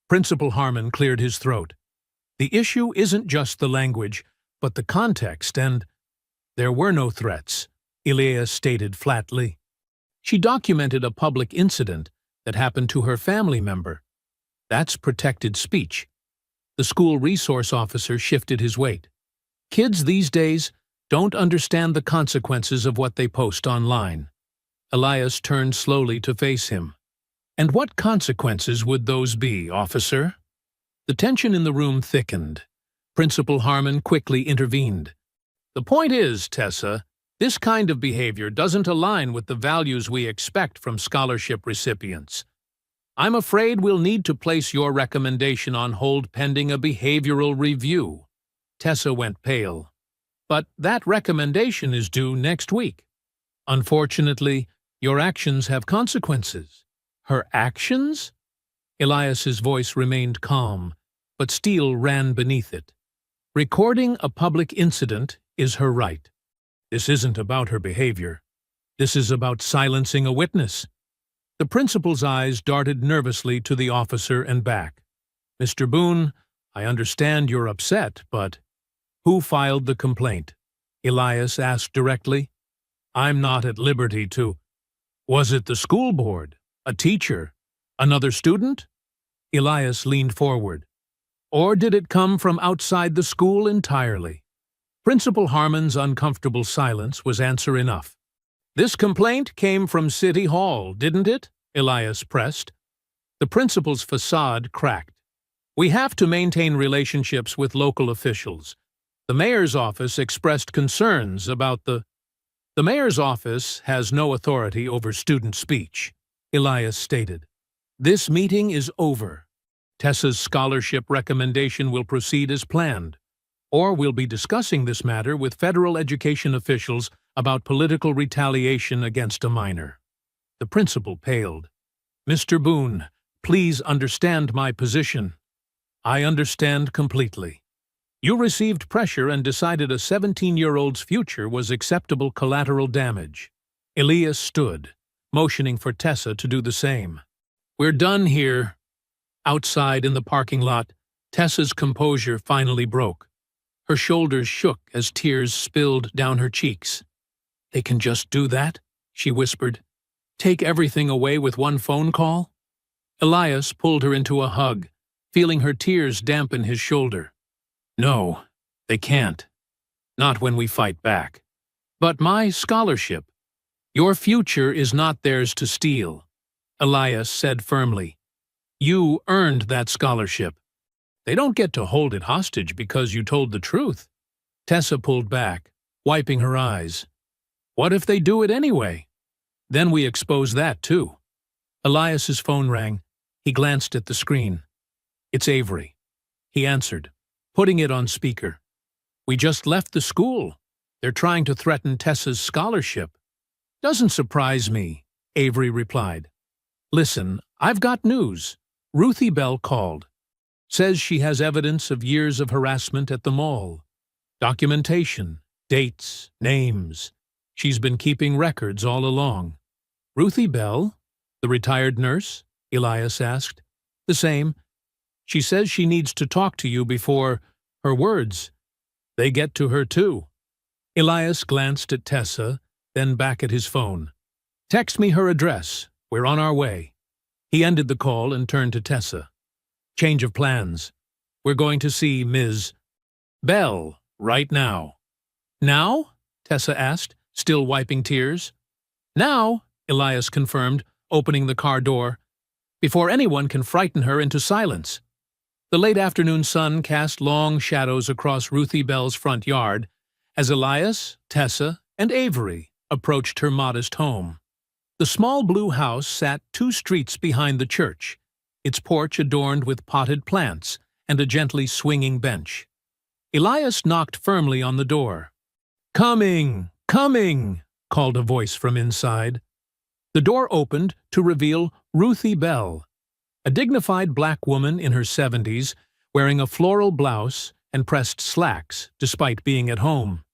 Principal Harmon cleared his throat. The issue isn't just the language, but the context, and there were no threats, Elias stated flatly. She documented a public incident that happened to her family member. That's protected speech. The school resource officer shifted his weight. Kids these days don't understand the consequences of what they post online. Elias turned slowly to face him. And what consequences would those be, officer? The tension in the room thickened. Principal Harmon quickly intervened. The point is, Tessa, this kind of behavior doesn't align with the values we expect from scholarship recipients. I'm afraid we'll need to place your recommendation on hold pending a behavioral review. Tessa went pale. But that recommendation is due next week. Unfortunately, your actions have consequences. Her actions? Elias's voice remained calm, but steel ran beneath it. Recording a public incident is her right. This isn't about her behavior. This is about silencing a witness. The principal's eyes darted nervously to the officer and back. Mr. Boone, I understand you're upset, but who filed the complaint? Elias asked directly. I'm not at liberty to. Was it the school board? A teacher? Another student? Elias leaned forward. Or did it come from outside the school entirely? Principal Harmon's uncomfortable silence was answer enough. "This complaint came from City Hall, didn't it?" Elias pressed. The principal's facade cracked. "We have to maintain relationships with local officials. The mayor's office expressed concerns about the mayor's office has no authority over student speech," Elias stated. "This meeting is over. Tessa's scholarship recommendation will proceed as planned, or we'll be discussing this matter with federal education officials about political retaliation against a minor." The principal paled. "Mr. Boone, please understand my position." "I understand completely. You received pressure and decided a 17-year-old's future was acceptable collateral damage." Elias stood, motioning for Tessa to do the same. "We're done here." Outside in the parking lot, Tessa's composure finally broke. Her shoulders shook as tears spilled down her cheeks. "They can just do that?" she whispered. "Take everything away with one phone call?" Elias pulled her into a hug, feeling her tears dampen his shoulder. "No, they can't. Not when we fight back. But my scholarship. Your future is not theirs to steal," Elias said firmly. "You earned that scholarship. They don't get to hold it hostage because you told the truth." Tessa pulled back, wiping her eyes. "What if they do it anyway? Then we expose that too." Elias's phone rang. He glanced at the screen. "It's Avery." He answered, putting it on speaker. "We just left the school. They're trying to threaten Tessa's scholarship." "Doesn't surprise me," Avery replied. "Listen, I've got news. Ruthie Bell called. Says she has evidence of years of harassment at the mall. Documentation, dates, names. She's been keeping records all along." "Ruthie Bell? The retired nurse?" Elias asked. "The same. She says she needs to talk to you before her words. They get to her too." Elias glanced at Tessa, then back at his phone. "Text me her address. We're on our way." He ended the call and turned to Tessa. "Change of plans. We're going to see Ms. Bell right now." "Now?" Tessa asked, still wiping tears. "Now," Elias confirmed, opening the car door, "before anyone can frighten her into silence." The late afternoon sun cast long shadows across Ruthie Bell's front yard as Elias, Tessa, and Avery approached her modest home. The small blue house sat 2 streets behind the church, its porch adorned with potted plants and a gently swinging bench. Elias knocked firmly on the door. "Coming! Coming!" called a voice from inside. The door opened to reveal Ruthie Bell, a dignified black woman in her 70s, wearing a floral blouse and pressed slacks despite being at home.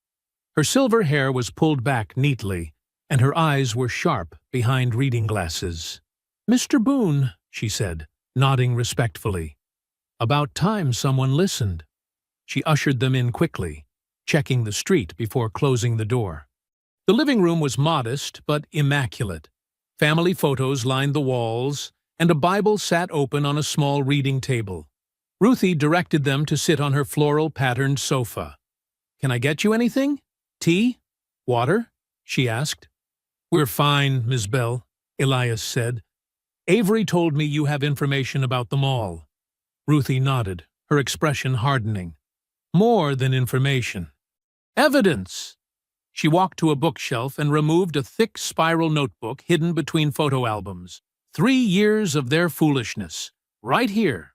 Her silver hair was pulled back neatly, and her eyes were sharp behind reading glasses. "Mr. Boone," she said, nodding respectfully. "About time someone listened." She ushered them in quickly, checking the street before closing the door. The living room was modest but immaculate. Family photos lined the walls, and a Bible sat open on a small reading table. Ruthie directed them to sit on her floral-patterned sofa. "Can I get you anything? Tea? Water?" she asked. "We're fine, Ms. Bell," Elias said. "Avery told me you have information about the mall." Ruthie nodded, her expression hardening. "More than information. Evidence!" She walked to a bookshelf and removed a thick spiral notebook hidden between photo albums. 3 years of their foolishness. Right here.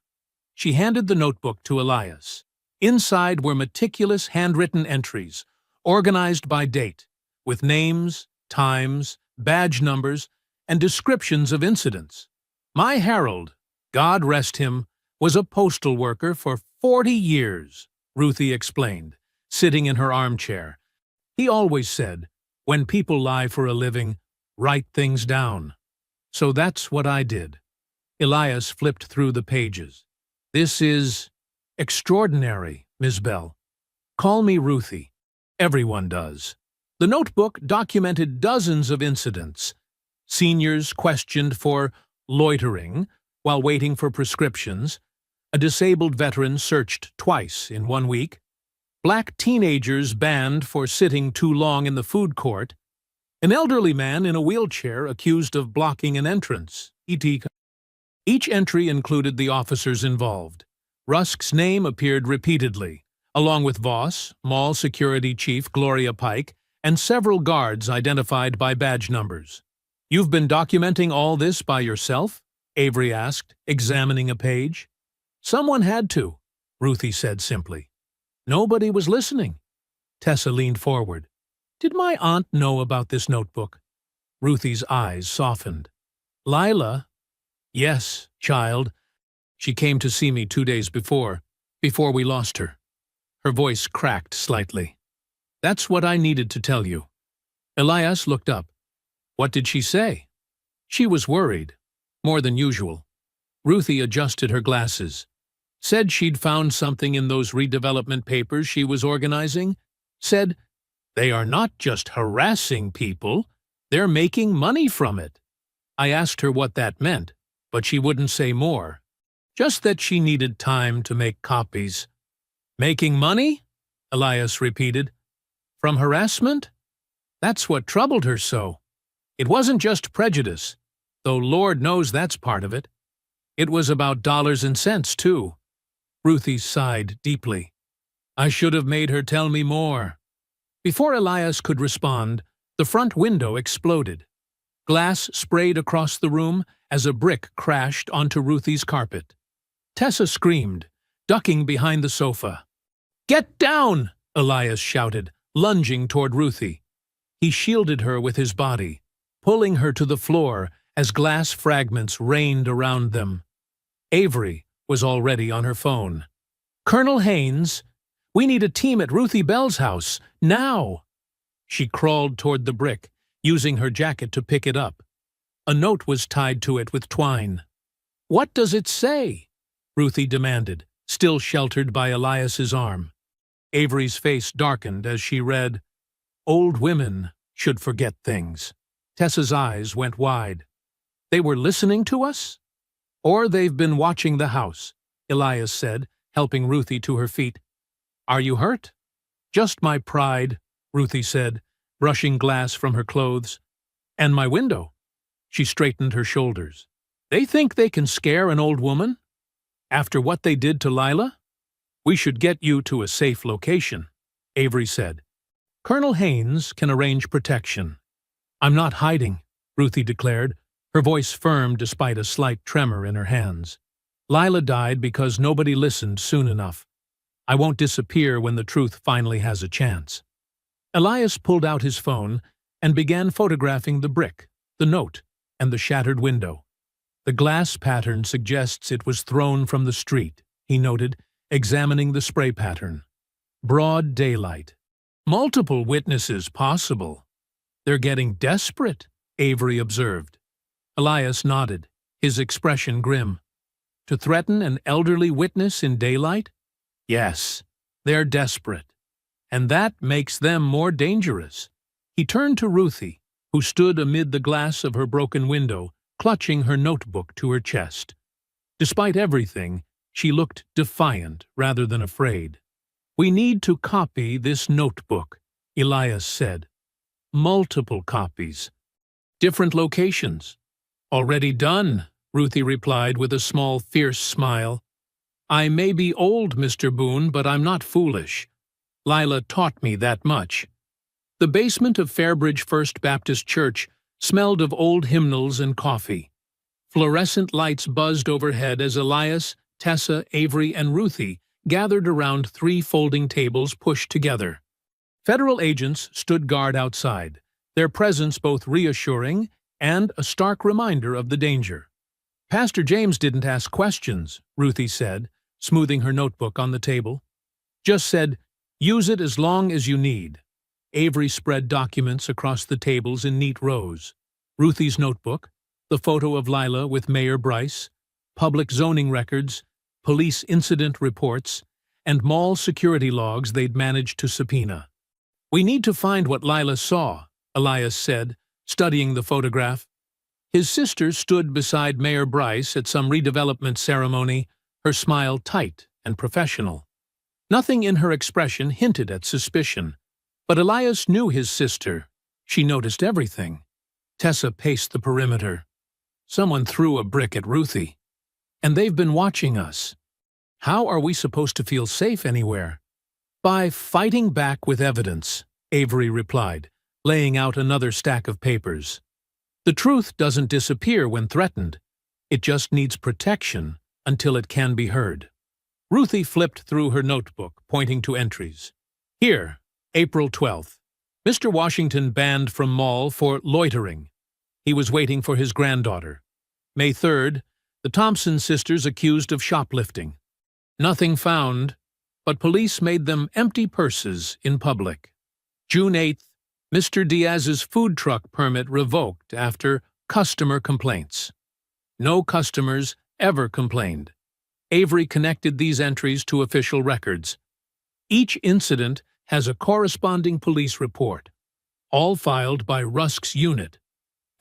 She handed the notebook to Elias. Inside were meticulous handwritten entries, organized by date, with names, times, badge numbers, and descriptions of incidents. My Harold, God rest him, was a postal worker for 40 years, Ruthie explained, sitting in her armchair. He always said, when people lie for a living, write things down. So that's what I did. Elias flipped through the pages. This is extraordinary, Ms. Bell. Call me Ruthie. Everyone does. The notebook documented dozens of incidents. Seniors questioned for loitering while waiting for prescriptions. A disabled veteran searched twice in 1 week. black teenagers banned for sitting too long in the food court, an elderly man in a wheelchair accused of blocking an entrance, etc. Each entry included the officers involved. Rusk's name appeared repeatedly, along with Voss, Mall Security Chief Gloria Pike, and several guards identified by badge numbers. "You've been documenting all this by yourself?" Avery asked, examining a page. "Someone had to," Ruthie said simply. "Nobody was listening." Tessa leaned forward. "Did my aunt know about this notebook?" Ruthie's eyes softened. "Lila?" "Yes, child. She came to see me 2 days before we lost her." Her voice cracked slightly. "That's what I needed to tell you." Elias looked up. "What did she say?" "She was worried. More than usual." Ruthie adjusted her glasses. "Said she'd found something in those redevelopment papers she was organizing. Said, they are not just harassing people, they're making money from it." I asked her what that meant, but she wouldn't say more. Just that she needed time to make copies. "Making money?" Elias repeated. "From harassment?" That's what troubled her so. It wasn't just prejudice, though Lord knows that's part of it. It was about dollars and cents, too. Ruthie sighed deeply. "I should have made her tell me more." Before Elias could respond, the front window exploded. Glass sprayed across the room as a brick crashed onto Ruthie's carpet. Tessa screamed, ducking behind the sofa. "Get down!" Elias shouted, lunging toward Ruthie. He shielded her with his body, pulling her to the floor as glass fragments rained around them. Avery was already on her phone. "Colonel Haynes, we need a team at Ruthie Bell's house, now!" She crawled toward the brick, using her jacket to pick it up. A note was tied to it with twine. "What does it say?" Ruthie demanded, still sheltered by Elias's arm. Avery's face darkened as she read, "Old women should forget things." Tessa's eyes went wide. "They were listening to us? Or they've been watching the house," Elias said, helping Ruthie to her feet. "Are you hurt?" "Just my pride," Ruthie said, brushing glass from her clothes. "And my window." She straightened her shoulders. "They think they can scare an old woman? After what they did to Lila? We should get you to a safe location," Avery said. "Colonel Haynes can arrange protection." "I'm not hiding," Ruthie declared, her voice firm despite a slight tremor in her hands. "Lila died because nobody listened soon enough. I won't disappear when the truth finally has a chance." Elias pulled out his phone and began photographing the brick, the note, and the shattered window. "The glass pattern suggests it was thrown from the street," he noted, examining the spray pattern. "Broad daylight. Multiple witnesses possible." "They're getting desperate," Avery observed. Elias nodded, his expression grim. "To threaten an elderly witness in daylight? Yes, they're desperate. And that makes them more dangerous." He turned to Ruthie, who stood amid the glass of her broken window, clutching her notebook to her chest. Despite everything, she looked defiant rather than afraid. "We need to copy this notebook," Elias said. "Multiple copies. Different locations." "Already done," Ruthie replied with a small, fierce smile. "I may be old, Mr. Boone, but I'm not foolish. Lila taught me that much." The basement of Fairbridge First Baptist Church smelled of old hymnals and coffee. Fluorescent lights buzzed overhead as Elias, Tessa, Avery, and Ruthie gathered around 3 folding tables pushed together. Federal agents stood guard outside, their presence both reassuring and a stark reminder of the danger. "Pastor James didn't ask questions," Ruthie said, smoothing her notebook on the table. "Just said, use it as long as you need." Avery spread documents across the tables in neat rows. Ruthie's notebook, the photo of Lila with Mayor Bryce, public zoning records, police incident reports, and mall security logs they'd managed to subpoena. "We need to find what Lila saw," Elias said, studying the photograph. His sister stood beside Mayor Bryce at some redevelopment ceremony, her smile tight and professional. Nothing in her expression hinted at suspicion, but Elias knew his sister. She noticed everything. Tessa paced the perimeter. Someone threw a brick at Ruthie. And they've been watching us. How are we supposed to feel safe anywhere? By fighting back with evidence, Avery replied, laying out another stack of papers. The truth doesn't disappear when threatened. It just needs protection until it can be heard. Ruthie flipped through her notebook, pointing to entries. Here, April 12th. Mr. Washington banned from mall for loitering. He was waiting for his granddaughter. May 3rd, the Thompson sisters accused of shoplifting. Nothing found, but police made them empty purses in public. June 8th, Mr. Diaz's food truck permit revoked after customer complaints. No customers ever complained. Avery connected these entries to official records. Each incident has a corresponding police report, all filed by Rusk's unit.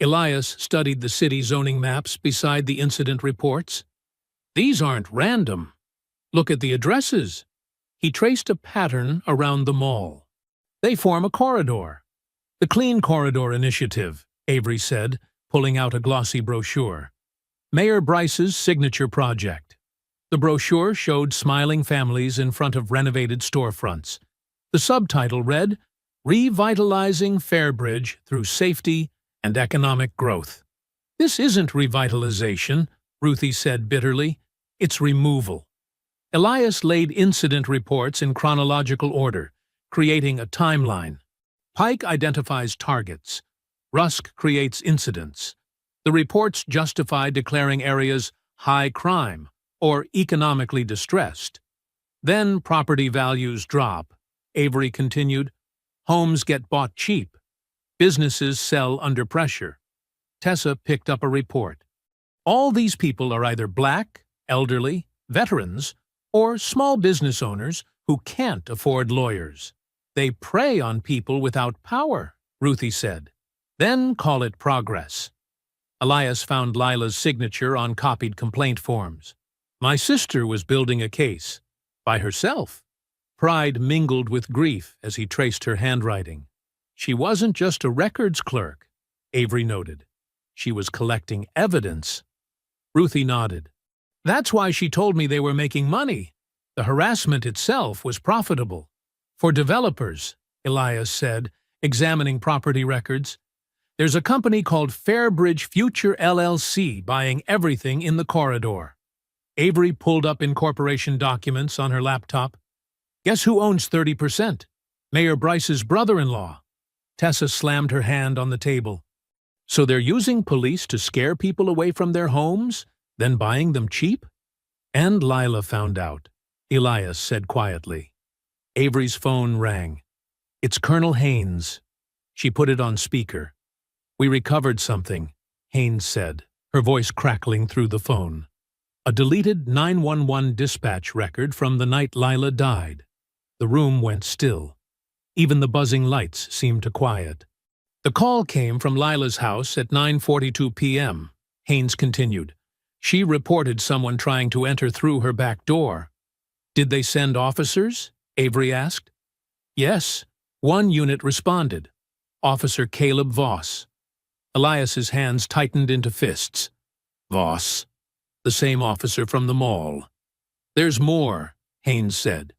Elias studied the city zoning maps beside the incident reports. These aren't random. Look at the addresses. He traced a pattern around the mall. They form a corridor. The Clean Corridor Initiative, Avery said, pulling out a glossy brochure. Mayor Bryce's signature project. The brochure showed smiling families in front of renovated storefronts. The subtitle read, Revitalizing Fairbridge Through Safety and Economic Growth. This isn't revitalization, Ruthie said bitterly. It's removal. Elias laid incident reports in chronological order, creating a timeline. Pike identifies targets. Rusk creates incidents. The reports justify declaring areas high crime or economically distressed. Then property values drop. Avery continued. Homes get bought cheap. Businesses sell under pressure. Tessa picked up a report. All these people are either black, elderly, veterans, or small business owners who can't afford lawyers. They prey on people without power, Ruthie said. Then call it progress. Elias found Lila's signature on copied complaint forms. My sister was building a case. By herself. Pride mingled with grief as he traced her handwriting. She wasn't just a records clerk, Avery noted. She was collecting evidence. Ruthie nodded. That's why she told me they were making money. The harassment itself was profitable. For developers, Elias said, examining property records. There's a company called Fairbridge Future LLC buying everything in the corridor. Avery pulled up incorporation documents on her laptop. Guess who owns 30%? Mayor Bryce's brother-in-law. Tessa slammed her hand on the table. So they're using police to scare people away from their homes, then buying them cheap? And Lila found out, Elias said quietly. Avery's phone rang. It's Colonel Haynes. She put it on speaker. We recovered something, Haynes said, her voice crackling through the phone. A deleted 911 dispatch record from the night Lila died. The room went still. Even the buzzing lights seemed to quiet. The call came from Lila's house at 9:42 p.m., Haynes continued. She reported someone trying to enter through her back door. Did they send officers? Avery asked. Yes, one unit responded. Officer Caleb Voss. Elias's hands tightened into fists. Voss. The same officer from the mall. There's more, Haynes said.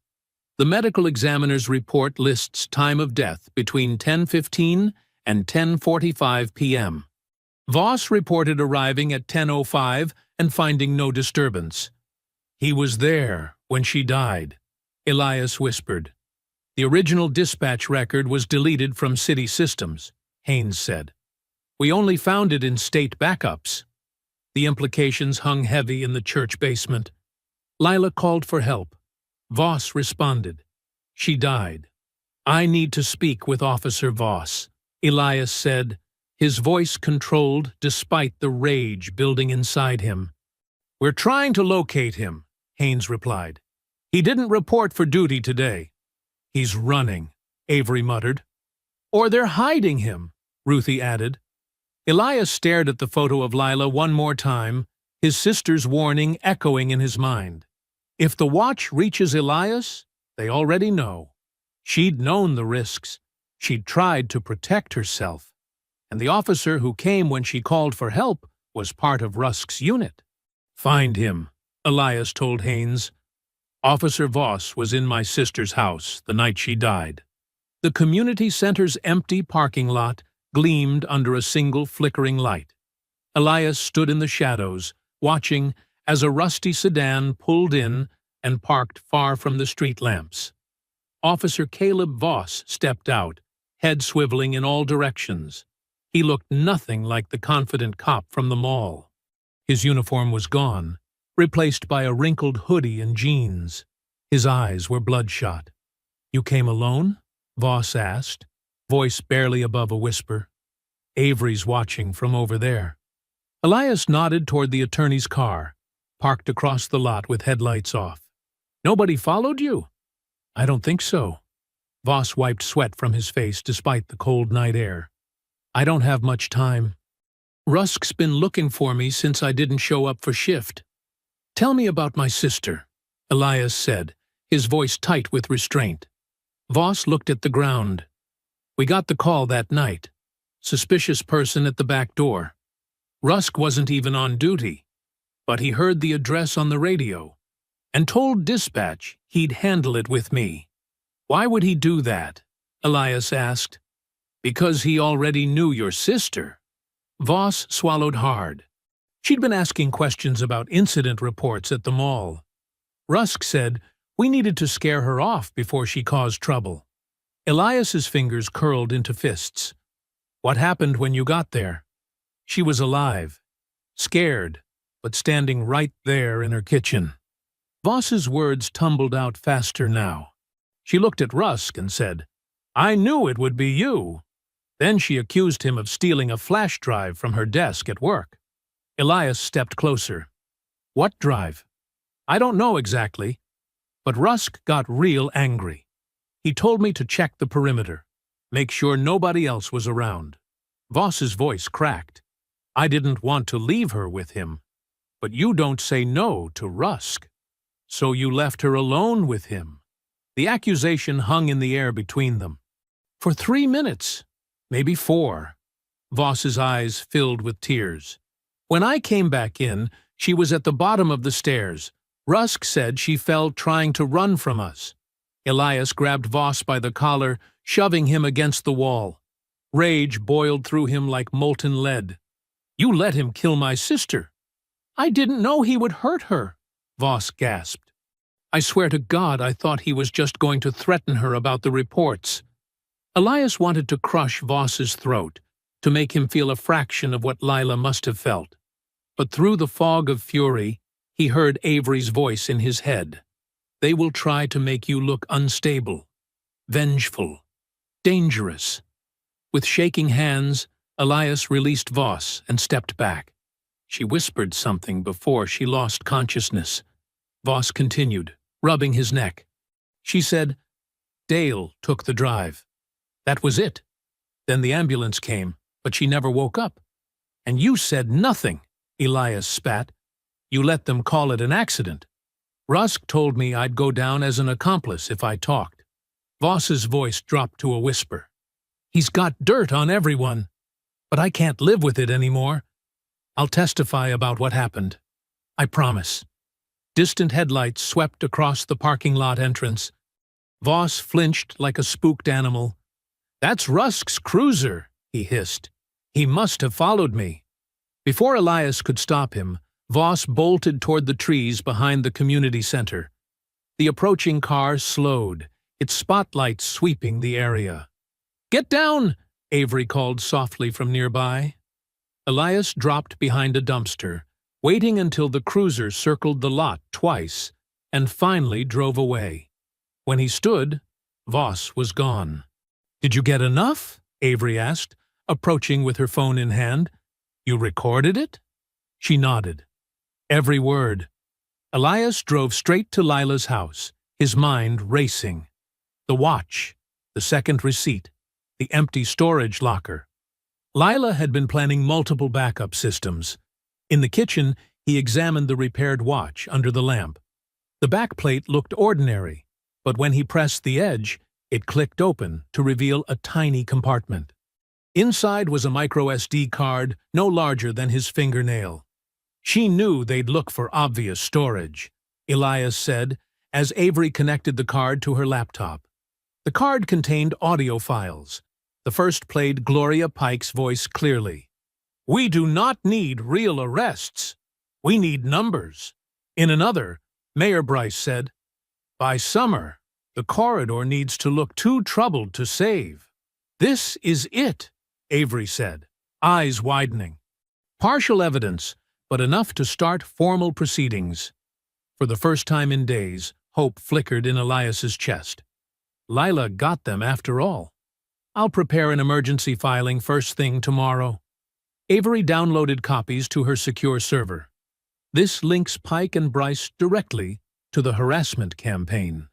The medical examiner's report lists time of death between 10:15 and 10:45 p.m. Voss reported arriving at 10:05 and finding no disturbance. He was there when she died, Elias whispered. The original dispatch record was deleted from city systems, Haynes said. We only found it in state backups. The implications hung heavy in the church basement. Lila called for help. Voss responded. She died. I need to speak with Officer Voss, Elias said, his voice controlled despite the rage building inside him. We're trying to locate him, Haynes replied. He didn't report for duty today. He's running, Avery muttered. Or they're hiding him, Ruthie added. Elias stared at the photo of Lila one more time, his sister's warning echoing in his mind. If the watch reaches Elias, They already know. She'd known the risks. She'd tried to protect herself. And the officer who came when she called for help was part of Rusk's unit. "Find him," Elias told Haynes. "Officer Voss was in my sister's house the night she died." The community center's empty parking lot gleamed under a single flickering light. Elias stood in the shadows, watching as a rusty sedan pulled in and parked far from the street lamps. Officer Caleb Voss stepped out, head swiveling in all directions. He looked nothing like the confident cop from the mall. His uniform was gone, replaced by a wrinkled hoodie and jeans. His eyes were bloodshot. "You came alone?" Voss asked, voice barely above a whisper. "Avery's watching from over there." Elias nodded toward the attorney's car, parked across the lot with headlights off. "Nobody followed you?" "I don't think so." Voss wiped sweat from his face despite the cold night air. "I don't have much time. Rusk's been looking for me since I didn't show up for shift." "Tell me about my sister," Elias said, his voice tight with restraint. Voss looked at the ground. "We got the call that night. Suspicious person at the back door. Rusk wasn't even on duty, but he heard the address on the radio and told dispatch he'd handle it with me." "Why would he do that?" Elias asked. "Because he already knew your sister." Voss swallowed hard. She'd been asking questions about incident reports at the mall. Rusk said we needed to scare her off before she caused trouble. Elias's fingers curled into fists. "What happened when you got there?" "She was alive, scared, but standing right there in her kitchen." Voss's words tumbled out faster now. "She looked at Rusk and said, 'I knew it would be you.' Then she accused him of stealing a flash drive from her desk at work." Elias stepped closer. "What drive?" "I don't know exactly, but Rusk got real angry. He told me to check the perimeter, make sure nobody else was around." Voss's voice cracked. "I didn't want to leave her with him, but you don't say no to Rusk. So you left her alone with him." The accusation hung in the air between them. "For 3 minutes, maybe 4. Voss's eyes filled with tears. "When I came back in, she was at the bottom of the stairs. Rusk said she fell trying to run from us." Elias grabbed Voss by the collar, shoving him against the wall. Rage boiled through him like molten lead. "You let him kill my sister." "I didn't know he would hurt her," Voss gasped. "I swear to God I thought he was just going to threaten her about the reports." Elias wanted to crush Voss's throat, to make him feel a fraction of what Lila must have felt. But through the fog of fury, he heard Avery's voice in his head. "They will try to make you look unstable, vengeful, dangerous." With shaking hands, Elias released Voss and stepped back. She whispered something before she lost consciousness. Voss continued, rubbing his neck. She said, "Dale took the drive. That was it. Then the ambulance came, but she never woke up. And you said nothing," Elias spat. "You let them call it an accident. Rusk told me I'd go down as an accomplice if I talked." Voss's voice dropped to a whisper. "He's got dirt on everyone, but I can't live with it anymore. I'll testify about what happened. I promise." Distant headlights swept across the parking lot entrance. Voss flinched like a spooked animal. "That's Rusk's cruiser," he hissed. "He must have followed me." Before Elias could stop him, Voss bolted toward the trees behind the community center. The approaching car slowed, its spotlights sweeping the area. "Get down!" Avery called softly from nearby. Elias dropped behind a dumpster, waiting until the cruiser circled the lot twice, and finally drove away. When he stood, Voss was gone. "Did you get enough?" Avery asked, approaching with her phone in hand. "You recorded it?" She nodded. "Every word." Elias drove straight to Lila's house, his mind racing. The watch, the second receipt, the empty storage locker. Lila had been planning multiple backup systems. In the kitchen, he examined the repaired watch under the lamp. The backplate looked ordinary, But when he pressed the edge, it clicked open to reveal a tiny compartment. Inside was a microSD card no larger than his fingernail. She knew they'd look for obvious storage, Elias said, as Avery connected the card to her laptop. The card contained audio files. The first played Gloria Pike's voice clearly. "We do not need real arrests. We need numbers." In another, Mayor Bryce said, "By summer, the corridor needs to look too troubled to save." "This is it," Avery said, eyes widening. Partial evidence, but enough to start formal proceedings. For the first time in days, hope flickered in Elias's chest. Lila got them after all. "I'll prepare an emergency filing first thing tomorrow." Avery downloaded copies to her secure server. This links Pike and Bryce directly to the harassment campaign.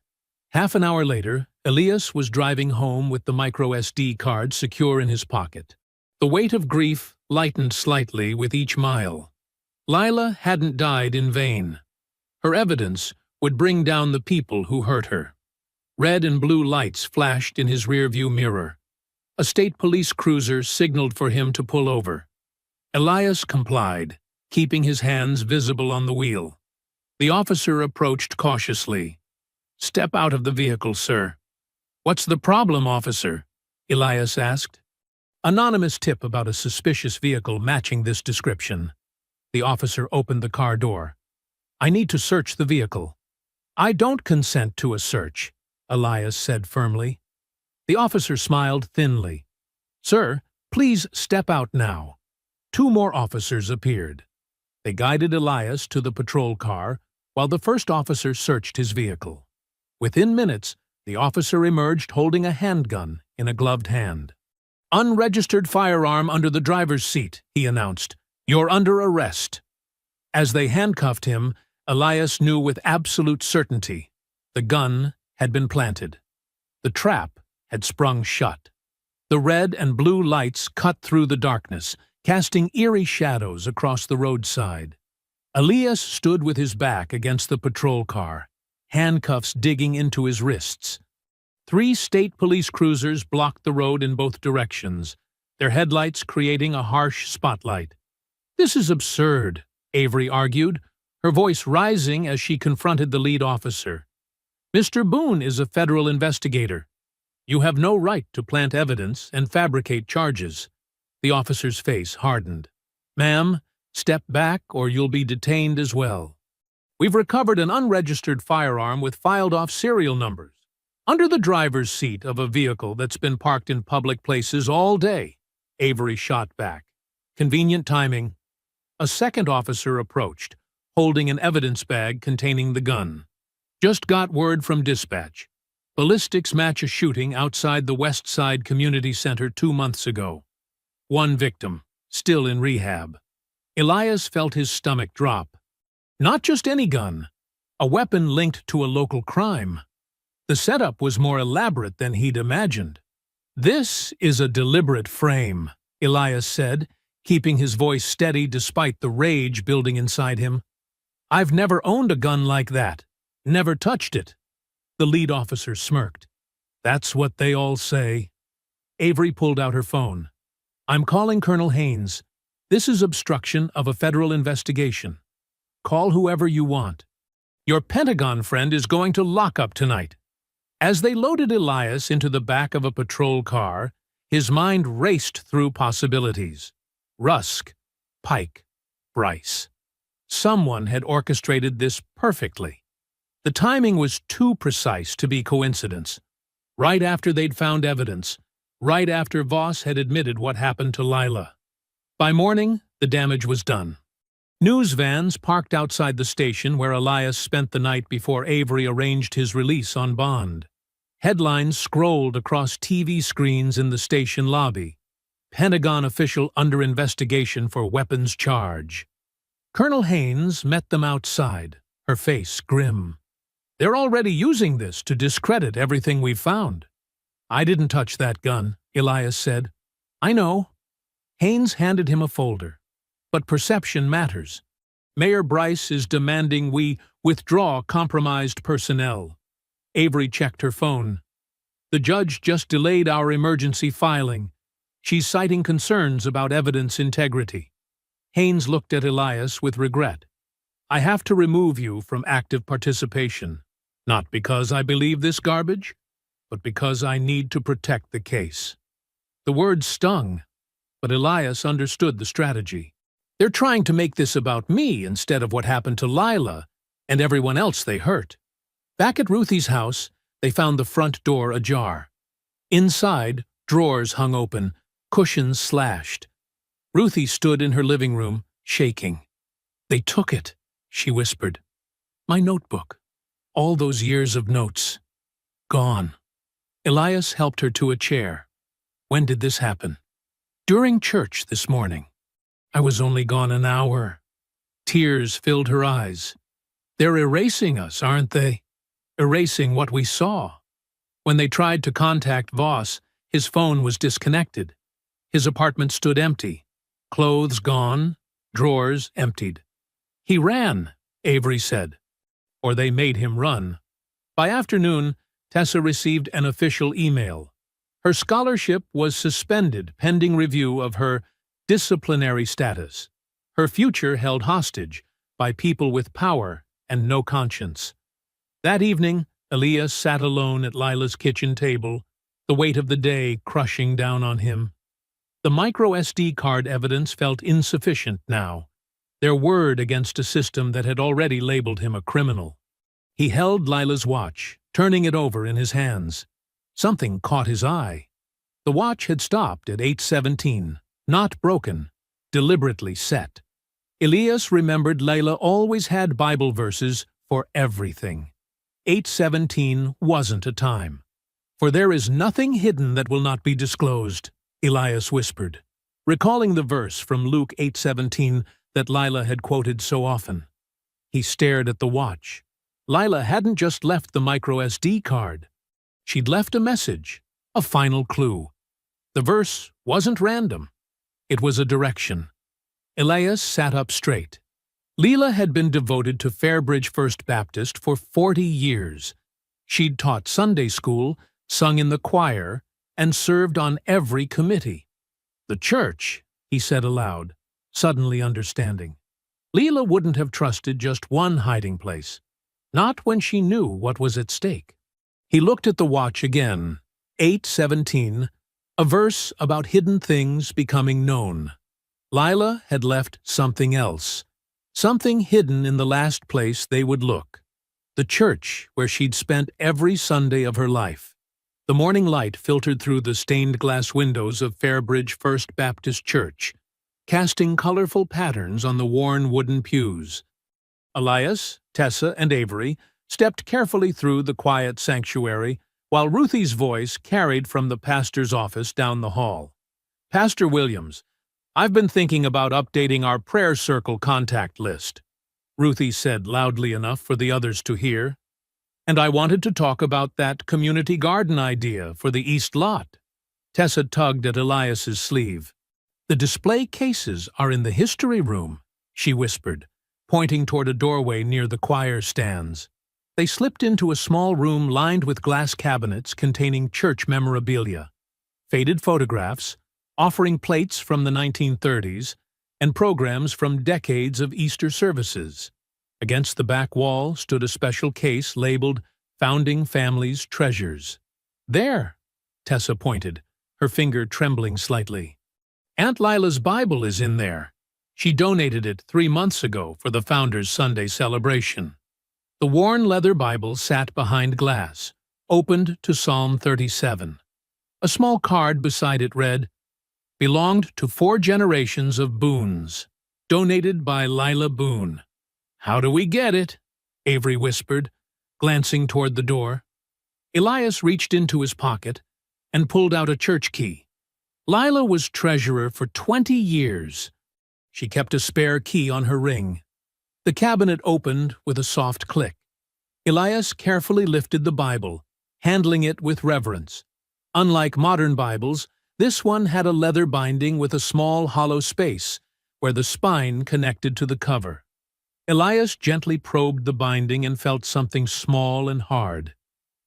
Half an hour later, Elias was driving home with the microSD card secure in his pocket. The weight of grief lightened slightly with each mile. Lila hadn't died in vain. Her evidence would bring down the people who hurt her. Red and blue lights flashed in his rearview mirror. A state police cruiser signaled for him to pull over. Elias complied, keeping his hands visible on the wheel. The officer approached cautiously. "Step out of the vehicle, sir." "What's the problem, officer?" Elias asked. Anonymous tip about a suspicious vehicle matching this description. The officer opened the car door. "I need to search the vehicle." "I don't consent to a search," Elias said firmly. The officer smiled thinly. "Sir, please step out now." Two more officers appeared. They guided Elias to the patrol car while the first officer searched his vehicle. Within minutes, the officer emerged holding a handgun in a gloved hand. "Unregistered firearm under the driver's seat," he announced. "You're under arrest." As they handcuffed him, Elias knew with absolute certainty the gun had been planted. The trap had sprung shut. The red and blue lights cut through the darkness, casting eerie shadows across the roadside. Elias stood with his back against the patrol car, handcuffs digging into his wrists. 3 state police cruisers blocked the road in both directions, their headlights creating a harsh spotlight. "This is absurd," Avery argued, her voice rising as she confronted the lead officer. "Mr. Boone is a federal investigator. You have no right to plant evidence and fabricate charges." The officer's face hardened. "Ma'am, step back or you'll be detained as well. We've recovered an unregistered firearm with filed-off serial numbers under the driver's seat of a vehicle that's been parked in public places all day," Avery shot back. Convenient timing. A second officer approached, holding an evidence bag containing the gun. "Just got word from dispatch. Ballistics match a shooting outside the West Side Community Center 2 months ago. 1 victim, still in rehab." Elias felt his stomach drop. Not just any gun, a weapon linked to a local crime. The setup was more elaborate than he'd imagined. "This is a deliberate frame," Elias said, keeping his voice steady despite the rage building inside him. "I've never owned a gun like that. Never touched it." The lead officer smirked. "That's what they all say." Avery pulled out her phone. "I'm calling Colonel Haynes. This is obstruction of a federal investigation. Call whoever you want. Your Pentagon friend is going to lockup tonight." As they loaded Elias into the back of a patrol car, his mind raced through possibilities. Rusk, Pike, Bryce. Someone had orchestrated this perfectly. The timing was too precise to be coincidence. Right after they'd found evidence, right after Voss had admitted what happened to Lila. By morning, the damage was done. News vans parked outside the station where Elias spent the night before Avery arranged his release on bond. Headlines scrolled across TV screens in the station lobby. Pentagon official under investigation for weapons charge. Colonel Haynes met them outside, her face grim. "They're already using this to discredit everything we've found." "I didn't touch that gun," Elias said. "I know." Haynes handed him a folder. "But perception matters. Mayor Bryce is demanding we withdraw compromised personnel. Avery checked her phone. "The judge just delayed our emergency filing. She's citing concerns about evidence integrity." Haynes looked at Elias with regret. "I have to remove you from active participation, not because I believe this garbage, but because I need to protect the case." The words stung, but Elias understood the strategy. They're trying to make this about me instead of what happened to Lila and everyone else they hurt. Back at Ruthie's house, they found the front door ajar. Inside, drawers hung open, cushions slashed. Ruthie stood in her living room, shaking. "They took it," she whispered. "My notebook. All those years of notes. Gone." Elias helped her to a chair. "When did this happen?" "During church this morning. I was only gone an hour." Tears filled her eyes. "They're erasing us, aren't they? Erasing what we saw." When they tried to contact Voss, his phone was disconnected. His apartment stood empty. Clothes gone, drawers emptied. "He ran," Avery said. Or they made him run. By afternoon, Tessa received an official email. Her scholarship was suspended pending review of her disciplinary status. Her future held hostage by people with power and no conscience. That evening, Elias sat alone at Lila's kitchen table, the weight of the day crushing down on him. The micro SD card evidence felt insufficient now, their word against a system that had already labeled him a criminal. He held Lila's watch, turning it over in his hands. Something caught his eye. The watch had stopped at 8:17, not broken, deliberately set. Elias remembered Lila always had Bible verses for everything. 8:17 wasn't a time. "For there is nothing hidden that will not be disclosed," Elias whispered, recalling the verse from Luke 8:17 that Lila had quoted so often. He stared at the watch. Lila hadn't just left the micro SD card. She'd left a message, a final clue. The verse wasn't random. It was a direction. Elias sat up straight. Lila had been devoted to Fairbridge First Baptist for 40 years. She'd taught Sunday school, sung in the choir, and served on every committee. "The church," he said aloud, suddenly understanding. Lila wouldn't have trusted just one hiding place, not when she knew what was at stake. He looked at the watch again. 8:17, a verse about hidden things becoming known. Lila had left something else, something hidden in the last place they would look. The church where she'd spent every Sunday of her life. The morning light filtered through the stained glass windows of Fairbridge First Baptist Church, casting colorful patterns on the worn wooden pews. Elias, Tessa, and Avery stepped carefully through the quiet sanctuary, while Ruthie's voice carried from the pastor's office down the hall. "Pastor Williams, I've been thinking about updating our prayer circle contact list," Ruthie said loudly enough for the others to hear. "And I wanted to talk about that community garden idea for the East Lot." Tessa tugged at Elias's sleeve. "The display cases are in the history room," she whispered, pointing toward a doorway near the choir stands. They slipped into a small room lined with glass cabinets containing church memorabilia, faded photographs, offering plates from the 1930s, and programs from decades of Easter services. Against the back wall stood a special case labeled Founding Families Treasures. "There," Tessa pointed, her finger trembling slightly. "Aunt Lila's Bible is in there. She donated it 3 months ago for the Founders' Sunday celebration." The worn leather Bible sat behind glass, opened to Psalm 37. A small card beside it read, "Belonged to 4 generations of Boones. Donated by Lila Boone." "How do we get it?" Avery whispered, glancing toward the door. Elias reached into his pocket and pulled out a church key. Lila was treasurer for 20 years. She kept a spare key on her ring. The cabinet opened with a soft click. Elias carefully lifted the Bible, handling it with reverence. Unlike modern Bibles, this one had a leather binding with a small hollow space where the spine connected to the cover. Elias gently probed the binding and felt something small and hard.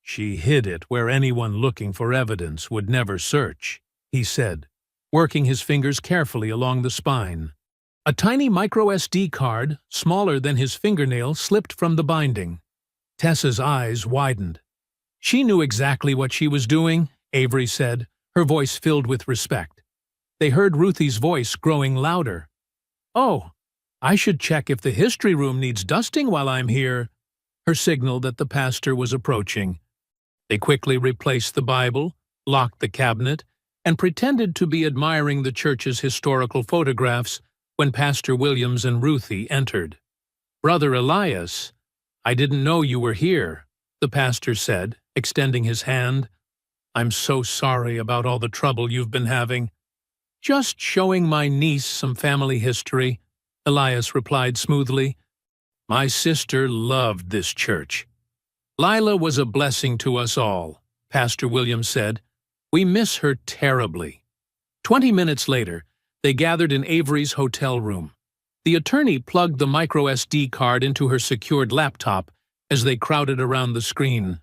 She hid it where anyone looking for evidence would never search, he said, working his fingers carefully along the spine. A tiny micro-SD card, smaller than his fingernail, slipped from the binding. Tessa's eyes widened. She knew exactly what she was doing, Avery said, her voice filled with respect. They heard Ruthie's voice growing louder. "Oh, I should check if the history room needs dusting while I'm here," her signal that the pastor was approaching. They quickly replaced the Bible, locked the cabinet, and pretended to be admiring the church's historical photographs when Pastor Williams and Ruthie entered. "Brother Elias, I didn't know you were here," the pastor said, extending his hand. "I'm so sorry about all the trouble you've been having." "Just showing my niece some family history," Elias replied smoothly. "My sister loved this church. Lila was a blessing to us all," Pastor Williams said. "We miss her terribly." 20 minutes later, they gathered in Avery's hotel room. The attorney plugged the micro-SD card into her secured laptop as they crowded around the screen.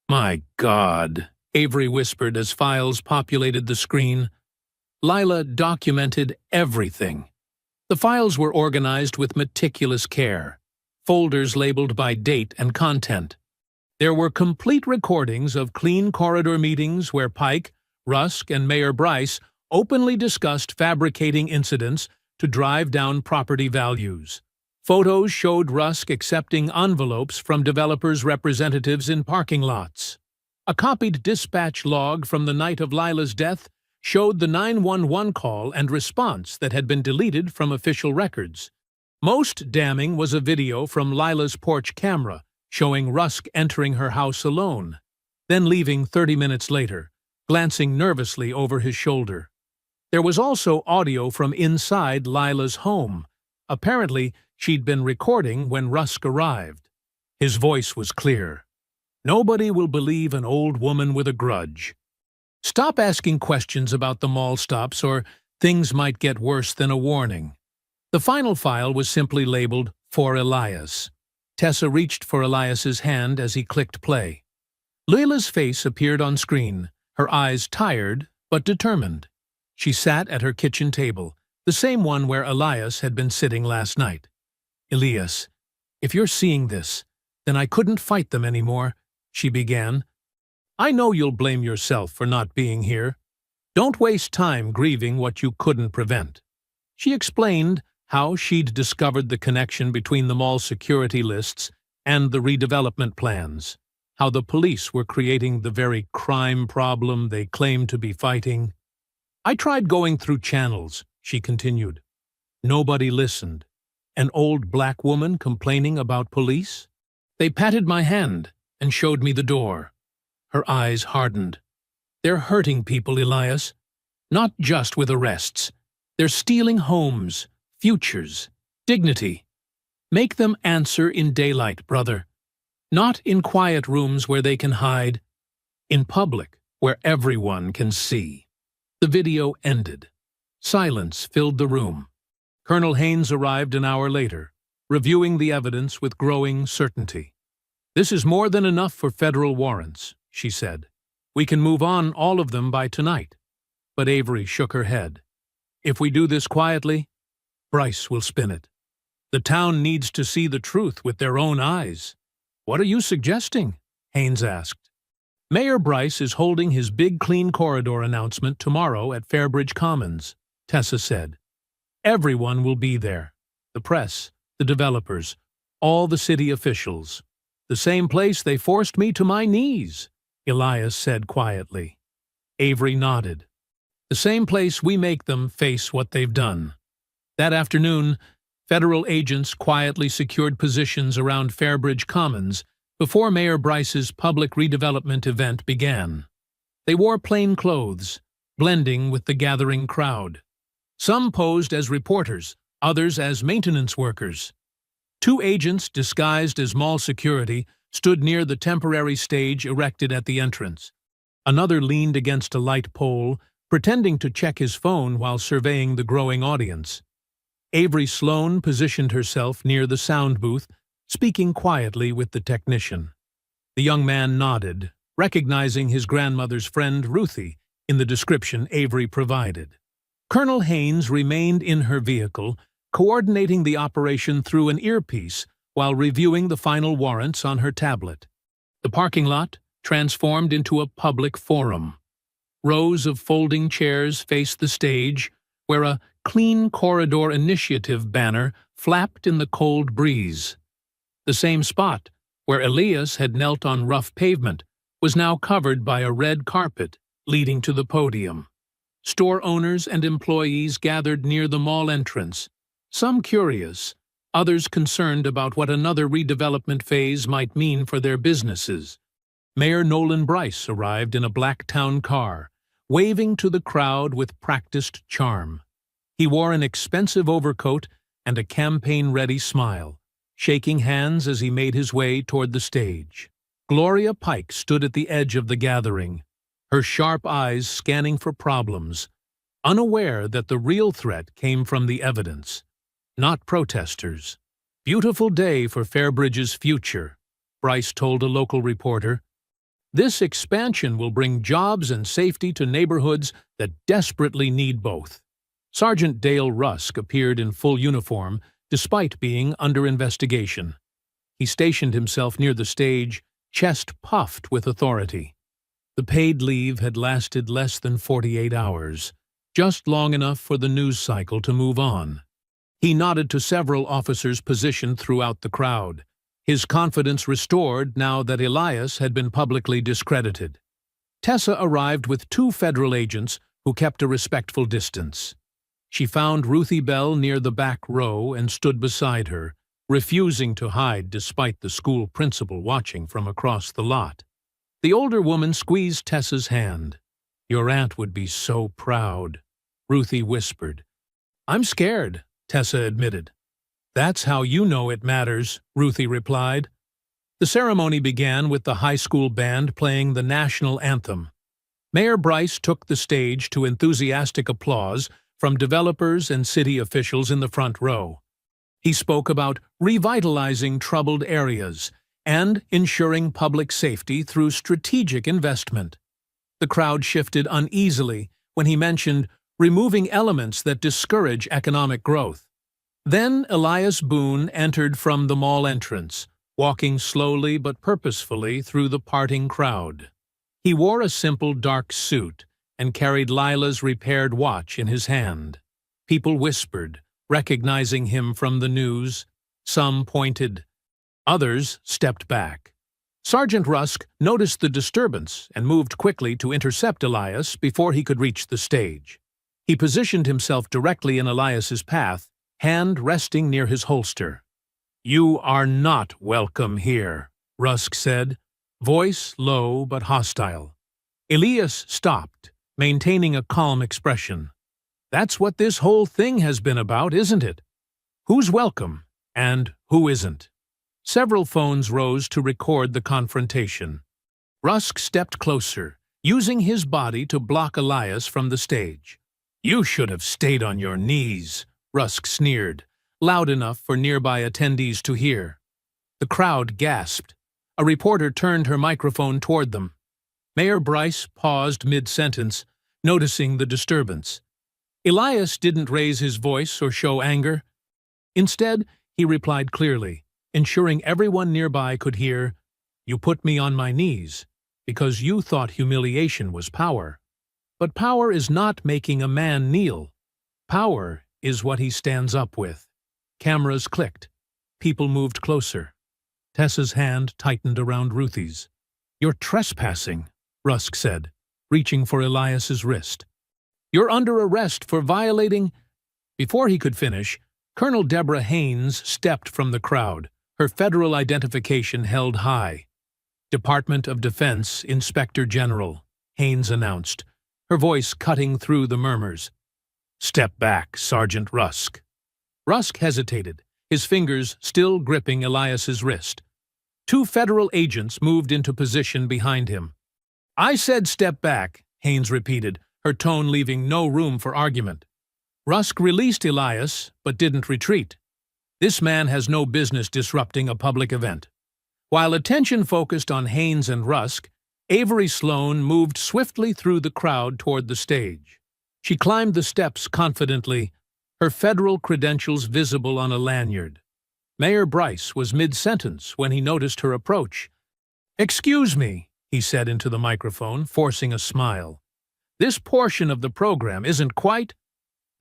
"My God," Avery whispered as files populated the screen. Lila documented everything. The files were organized with meticulous care, folders labeled by date and content. There were complete recordings of clean corridor meetings where Pike, Rusk, and Mayor Bryce openly discussed fabricating incidents to drive down property values. Photos showed Rusk accepting envelopes from developers' representatives in parking lots. A copied dispatch log from the night of Lila's death showed the 911 call and response that had been deleted from official records. Most damning was a video from Lila's porch camera showing Rusk entering her house alone, then leaving 30 minutes later, glancing nervously over his shoulder. There was also audio from inside Lila's home. Apparently, she'd been recording when Rusk arrived. His voice was clear. "Nobody will believe an old woman with a grudge. Stop asking questions about the mall stops or things might get worse than a warning." The final file was simply labeled, "For Elias." Tessa reached for Elias's hand as he clicked play. Lila's face appeared on screen, her eyes tired but determined. She sat at her kitchen table, the same one where Elias had been sitting last night. "Elias, if you're seeing this, then I couldn't fight them anymore," she began. "I know you'll blame yourself for not being here. Don't waste time grieving what you couldn't prevent." She explained how she'd discovered the connection between the mall security lists and the redevelopment plans, how the police were creating the very crime problem they claimed to be fighting. "I tried going through channels," she continued. "Nobody listened. An old black woman complaining about police? They patted my hand and showed me the door." Her eyes hardened. "They're hurting people, Elias. Not just with arrests. They're stealing homes, futures, dignity. Make them answer in daylight, brother. Not in quiet rooms where they can hide. In public, where everyone can see." The video ended. Silence filled the room. Colonel Haynes arrived an hour later, reviewing the evidence with growing certainty. "This is more than enough for federal warrants," she said. "We can move on all of them by tonight." But Avery shook her head. "If we do this quietly, Bryce will spin it. The town needs to see the truth with their own eyes." "What are you suggesting?" Haynes asked. "Mayor Bryce is holding his big clean corridor announcement tomorrow at Fairbridge Commons," Tessa said. "Everyone will be there. The press, the developers, all the city officials. The same place they forced me to my knees," Elias said quietly. Avery nodded. "The same place we make them face what they've done." That afternoon, federal agents quietly secured positions around Fairbridge Commons before Mayor Bryce's public redevelopment event began. They wore plain clothes, blending with the gathering crowd. Some posed as reporters, others as maintenance workers. 2 agents disguised as mall security stood near the temporary stage erected at the entrance. Another leaned against a light pole, pretending to check his phone while surveying the growing audience. Avery Sloan positioned herself near the sound booth, speaking quietly with the technician. The young man nodded, recognizing his grandmother's friend Ruthie in the description Avery provided. Colonel Haynes remained in her vehicle, coordinating the operation through an earpiece while reviewing the final warrants on her tablet. The parking lot transformed into a public forum. Rows of folding chairs faced the stage, where a Clean Corridor Initiative banner flapped in the cold breeze. The same spot, where Elias had knelt on rough pavement, was now covered by a red carpet leading to the podium. Store owners and employees gathered near the mall entrance, some curious, others concerned about what another redevelopment phase might mean for their businesses. Mayor Nolan Bryce arrived in a black town car, waving to the crowd with practiced charm. He wore an expensive overcoat and a campaign-ready smile, shaking hands as he made his way toward the stage. Gloria Pike stood at the edge of the gathering, her sharp eyes scanning for problems, unaware that the real threat came from the evidence, not protesters. "Beautiful day for Fairbridge's future," Bryce told a local reporter. "This expansion will bring jobs and safety to neighborhoods that desperately need both." Sergeant Dale Rusk appeared in full uniform, despite being under investigation. He stationed himself near the stage, chest puffed with authority. The paid leave had lasted less than 48 hours, just long enough for the news cycle to move on. He nodded to several officers positioned throughout the crowd, his confidence restored now that Elias had been publicly discredited. Tessa arrived with 2 federal agents who kept a respectful distance. She found Ruthie Bell near the back row and stood beside her, refusing to hide despite the school principal watching from across the lot. The older woman squeezed Tessa's hand. "Your aunt would be so proud," Ruthie whispered. "I'm scared," Tessa admitted. "That's how you know it matters," Ruthie replied. The ceremony began with the high school band playing the national anthem. Mayor Bryce took the stage to enthusiastic applause from developers and city officials in the front row. He spoke about revitalizing troubled areas and ensuring public safety through strategic investment. The crowd shifted uneasily when he mentioned removing elements that discourage economic growth. Then Elias Boone entered from the mall entrance, walking slowly but purposefully through the parting crowd. He wore a simple dark suit and carried Lila's repaired watch in his hand. People whispered, recognizing him from the news. Some pointed. Others stepped back. Sergeant Rusk noticed the disturbance and moved quickly to intercept Elias before he could reach the stage. He positioned himself directly in Elias's path, hand resting near his holster. "You are not welcome here," Rusk said, voice low but hostile. Elias stopped, maintaining a calm expression. "That's what this whole thing has been about, isn't it? Who's welcome and who isn't?" Several phones rose to record the confrontation. Rusk stepped closer, using his body to block Elias from the stage. "You should have stayed on your knees," Rusk sneered, loud enough for nearby attendees to hear. The crowd gasped. A reporter turned her microphone toward them. Mayor Bryce paused mid-sentence, noticing the disturbance. Elias didn't raise his voice or show anger. Instead, he replied clearly, ensuring everyone nearby could hear, "You put me on my knees because you thought humiliation was power. But power is not making a man kneel. Power is what he stands up with." Cameras clicked. People moved closer. Tessa's hand tightened around Ruthie's. "You're trespassing," Rusk said, reaching for Elias's wrist. "You're under arrest for violating—" Before he could finish, Colonel Deborah Haynes stepped from the crowd, her federal identification held high. "Department of Defense Inspector General," Haynes announced, her voice cutting through the murmurs. "Step back, Sergeant Rusk." Rusk hesitated, his fingers still gripping Elias's wrist. 2 federal agents moved into position behind him. "I said step back," Haynes repeated, her tone leaving no room for argument. Rusk released Elias, but didn't retreat. "This man has no business disrupting a public event. While attention focused on Haynes and Rusk, Avery Sloane moved swiftly through the crowd toward the stage. She climbed the steps confidently, her federal credentials visible on a lanyard. Mayor Bryce was mid-sentence when he noticed her approach. "Excuse me," he said into the microphone, forcing a smile. "This portion of the program isn't quite—"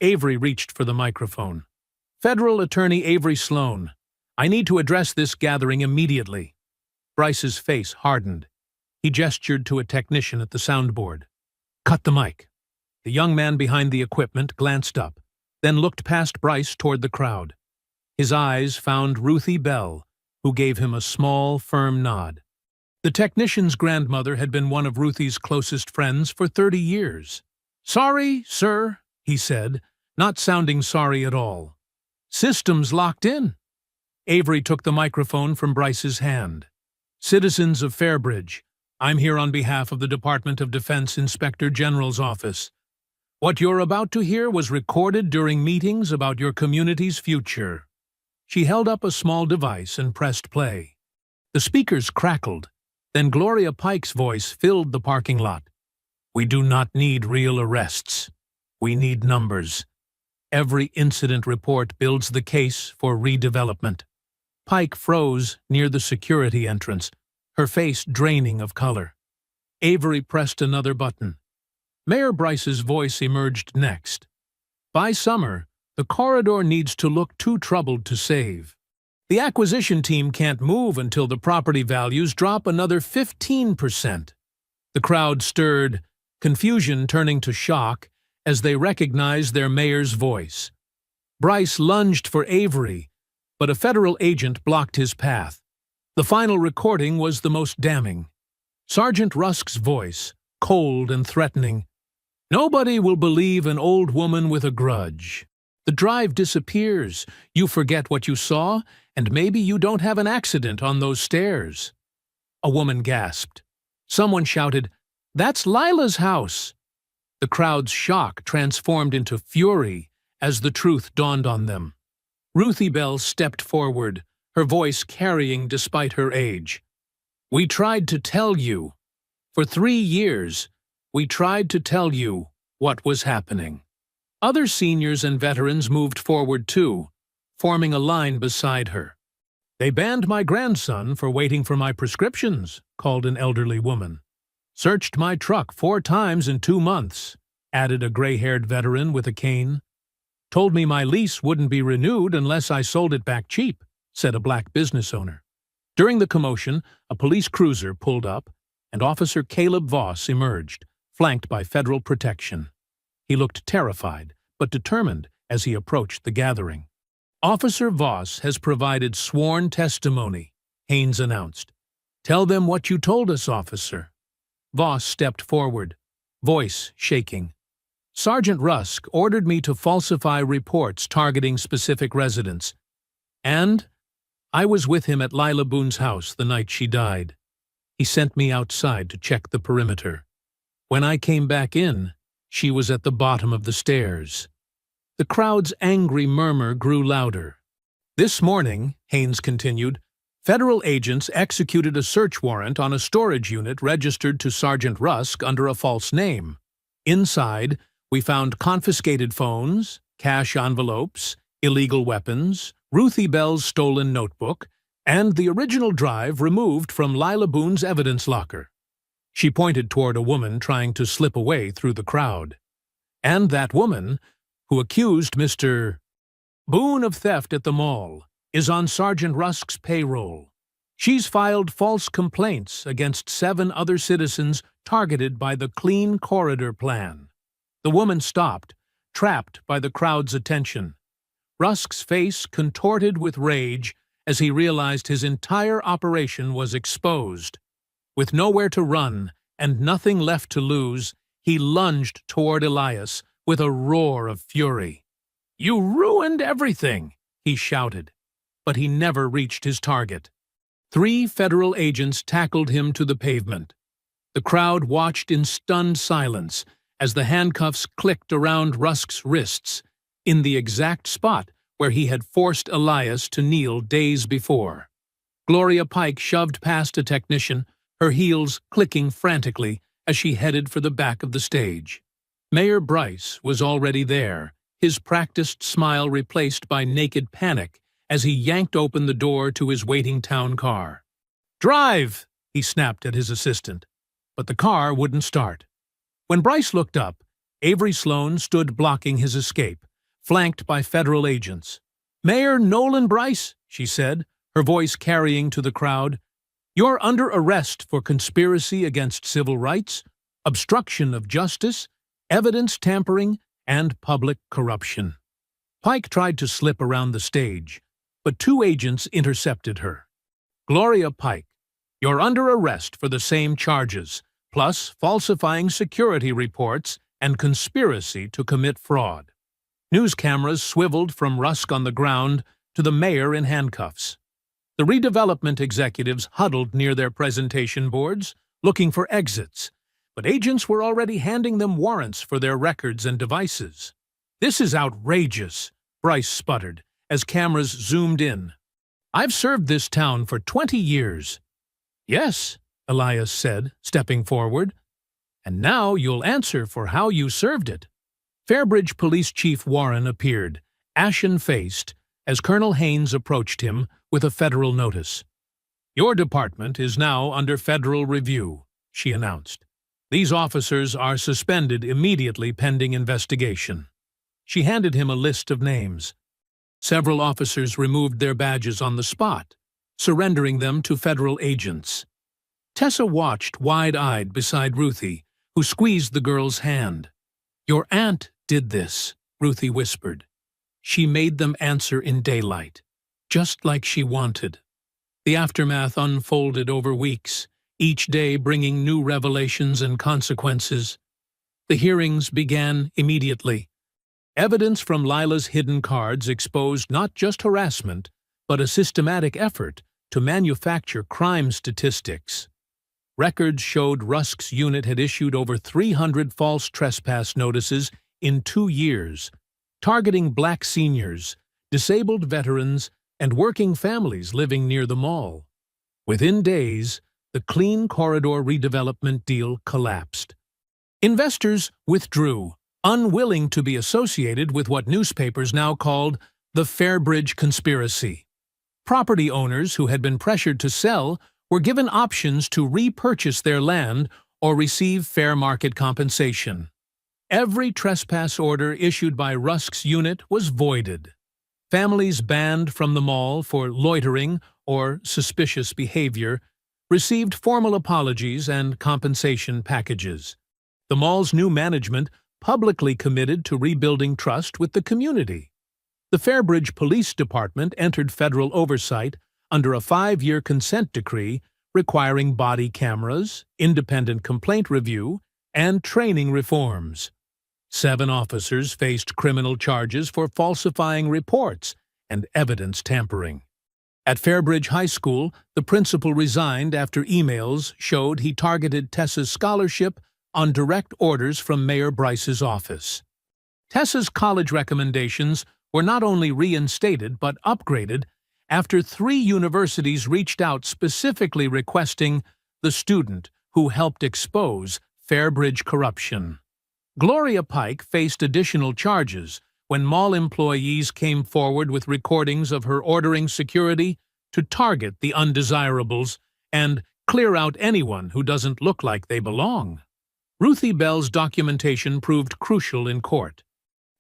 Avery reached for the microphone. "Federal Attorney Avery Sloane, I need to address this gathering immediately." Bryce's face hardened. He gestured to a technician at the soundboard. "Cut the mic." The young man behind the equipment glanced up, then looked past Bryce toward the crowd. His eyes found Ruthie Bell, who gave him a small, firm nod. The technician's grandmother had been one of Ruthie's closest friends for 30 years. "Sorry, sir," he said, not sounding sorry at all. "Systems locked in." Avery took the microphone from Bryce's hand. "Citizens of Fairbridge, I'm here on behalf of the Department of Defense Inspector General's office. What you're about to hear was recorded during meetings about your community's future." She held up a small device and pressed play. The speakers crackled. Then Gloria Pike's voice filled the parking lot. "We do not need real arrests. We need numbers. Every incident report builds the case for redevelopment." Pike froze near the security entrance, her face draining of color. Avery pressed another button. Mayor Bryce's voice emerged next. "By summer, the corridor needs to look too troubled to save. The acquisition team can't move until the property values drop another 15%. The crowd stirred, confusion turning to shock as they recognized their mayor's voice. Bryce lunged for Avery, but a federal agent blocked his path. The final recording was the most damning. Sergeant Rusk's voice, cold and threatening. "Nobody will believe an old woman with a grudge. The drive disappears, you forget what you saw, and maybe you don't have an accident on those stairs." A woman gasped. Someone shouted, "That's Lila's house!" The crowd's shock transformed into fury as the truth dawned on them. Ruthie Bell stepped forward, her voice carrying despite her age. "We tried to tell you. For 3 years, we tried to tell you what was happening." Other seniors and veterans moved forward too, forming a line beside her. "They banned my grandson for waiting for my prescriptions," called an elderly woman. "Searched my truck 4 times in 2 months," added a gray-haired veteran with a cane. "Told me my lease wouldn't be renewed unless I sold it back cheap," said a black business owner. During the commotion, a police cruiser pulled up, and Officer Caleb Voss emerged, flanked by federal protection. He looked terrified, but determined as he approached the gathering. "Officer Voss has provided sworn testimony," Haynes announced. "Tell them what you told us, officer." Voss stepped forward, voice shaking. "Sergeant Rusk ordered me to falsify reports targeting specific residents. And I was with him at Lila Boone's house the night she died. He sent me outside to check the perimeter. When I came back in, she was at the bottom of the stairs." The crowd's angry murmur grew louder. "This morning," Haynes continued, "federal agents executed a search warrant on a storage unit registered to Sergeant Rusk under a false name. Inside, we found confiscated phones, cash envelopes, illegal weapons, Ruthie Bell's stolen notebook, and the original drive removed from Lila Boone's evidence locker." She pointed toward a woman trying to slip away through the crowd. "And that woman, who accused Mr. Boone of theft at the mall, is on Sergeant Rusk's payroll. She's filed false complaints against 7 other citizens targeted by the Clean Corridor Plan." The woman stopped, trapped by the crowd's attention. Rusk's face contorted with rage as he realized his entire operation was exposed. With nowhere to run and nothing left to lose, he lunged toward Elias with a roar of fury. "You ruined everything!" he shouted. But he never reached his target. 3 federal agents tackled him to the pavement. The crowd watched in stunned silence as the handcuffs clicked around Rusk's wrists, in the exact spot where he had forced Elias to kneel days before. Gloria Pike shoved past a technician, her heels clicking frantically as she headed for the back of the stage. Mayor Bryce was already there, his practiced smile replaced by naked panic as he yanked open the door to his waiting town car. "Drive!" he snapped at his assistant, but the car wouldn't start. When Bryce looked up, Avery Sloan stood blocking his escape, flanked by federal agents. "Mayor Nolan Bryce," she said, her voice carrying to the crowd, "you're under arrest for conspiracy against civil rights, obstruction of justice, evidence tampering, and public corruption." Pike tried to slip around the stage, but two agents intercepted her. "Gloria Pike, you're under arrest for the same charges, plus falsifying security reports and conspiracy to commit fraud." News cameras swiveled from Rusk on the ground to the mayor in handcuffs. The redevelopment executives huddled near their presentation boards, looking for exits, but agents were already handing them warrants for their records and devices. "This is outrageous," Bryce sputtered, as cameras zoomed in. "I've served this town for 20 years. "Yes," Elias said, stepping forward. "And now you'll answer for how you served it." Fairbridge Police Chief Warren appeared, ashen-faced, as Colonel Haynes approached him with a federal notice. "Your department is now under federal review," she announced. "These officers are suspended immediately pending investigation." She handed him a list of names. Several officers removed their badges on the spot, surrendering them to federal agents. Tessa watched wide-eyed beside Ruthie, who squeezed the girl's hand. "Your aunt did this," Ruthie whispered. "She made them answer in daylight, just like she wanted." The aftermath unfolded over weeks, each day bringing new revelations and consequences. The hearings began immediately. Evidence from Lila's hidden cards exposed not just harassment, but a systematic effort to manufacture crime statistics. Records showed Rusk's unit had issued over 300 false trespass notices in 2 years, targeting black seniors, disabled veterans, and working families living near the mall. Within days, the Clean Corridor redevelopment deal collapsed. Investors withdrew, unwilling to be associated with what newspapers now called the Fairbridge conspiracy. Property owners who had been pressured to sell were given options to repurchase their land or receive fair market compensation. Every trespass order issued by Rusk's unit was voided. Families banned from the mall for loitering or suspicious behavior received formal apologies and compensation packages. The mall's new management publicly committed to rebuilding trust with the community. The Fairbridge Police Department entered federal oversight under a 5-year consent decree requiring body cameras, independent complaint review, and training reforms. 7 officers faced criminal charges for falsifying reports and evidence tampering. At Fairbridge High School, the principal resigned after emails showed he targeted Tessa's scholarship on direct orders from Mayor Bryce's office. Tessa's college recommendations were not only reinstated but upgraded after 3 universities reached out specifically requesting the student who helped expose Fairbridge corruption. Gloria Pike faced additional charges when mall employees came forward with recordings of her ordering security to target the undesirables and clear out anyone who doesn't look like they belong. Ruthie Bell's documentation proved crucial in court.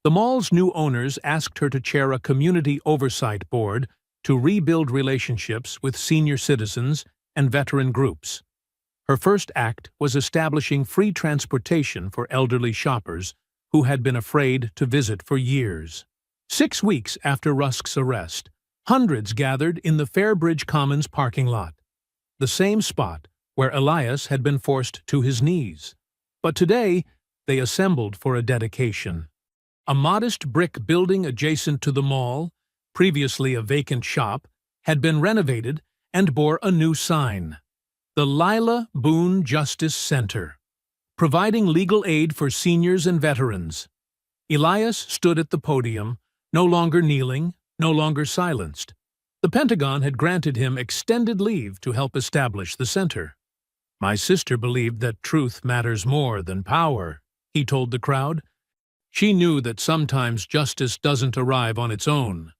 The mall's new owners asked her to chair a community oversight board to rebuild relationships with senior citizens and veteran groups. Her first act was establishing free transportation for elderly shoppers who had been afraid to visit for years. 6 weeks after Rusk's arrest, hundreds gathered in the Fairbridge Commons parking lot, the same spot where Elias had been forced to his knees. But today, they assembled for a dedication. A modest brick building adjacent to the mall, previously a vacant shop, had been renovated and bore a new sign: the Lila Boone Justice Center, providing legal aid for seniors and veterans. Elias stood at the podium, no longer kneeling, no longer silenced. The Pentagon had granted him extended leave to help establish the center. My sister believed that truth matters more than power, he told the crowd. She knew that sometimes justice doesn't arrive on its own.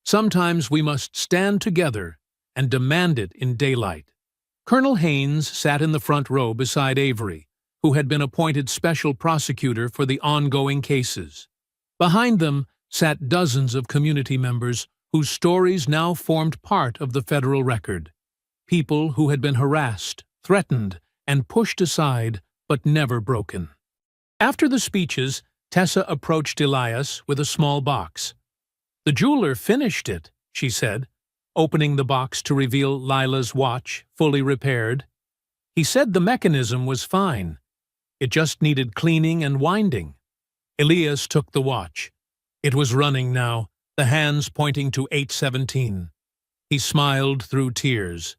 Sometimes we must stand together and demand it in daylight. Colonel Haynes sat in the front row beside Avery, who had been appointed special prosecutor for the ongoing cases. Behind them sat dozens of community members whose stories now formed part of the federal record. People who had been harassed, threatened, and pushed aside, but never broken. After the speeches, Tessa approached Elias with a small box. "The jeweler finished it," she said, opening the box to reveal Lila's watch, fully repaired. "He said the mechanism was fine. It just needed cleaning and winding." Elias took the watch. It was running now, the hands pointing to 8:17. He smiled through tears.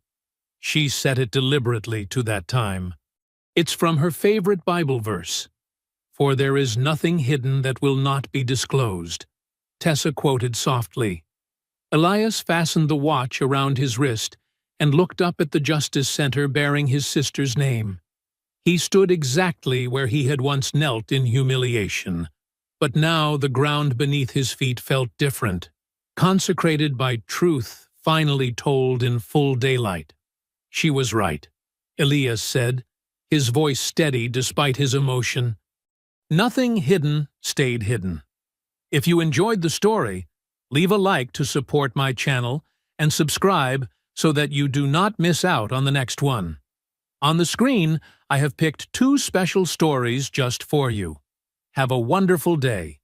She set it deliberately to that time. It's from her favorite Bible verse. "For there is nothing hidden that will not be disclosed," Tessa quoted softly. Elias fastened the watch around his wrist and looked up at the Justice Center bearing his sister's name. He stood exactly where he had once knelt in humiliation, but now the ground beneath his feet felt different, consecrated by truth finally told in full daylight. "She was right," Elias said, his voice steady despite his emotion. Nothing hidden stayed hidden. If you enjoyed the story, leave a like to support my channel and subscribe so that you do not miss out on the next one. On the screen, I have picked 2 special stories just for you. Have a wonderful day.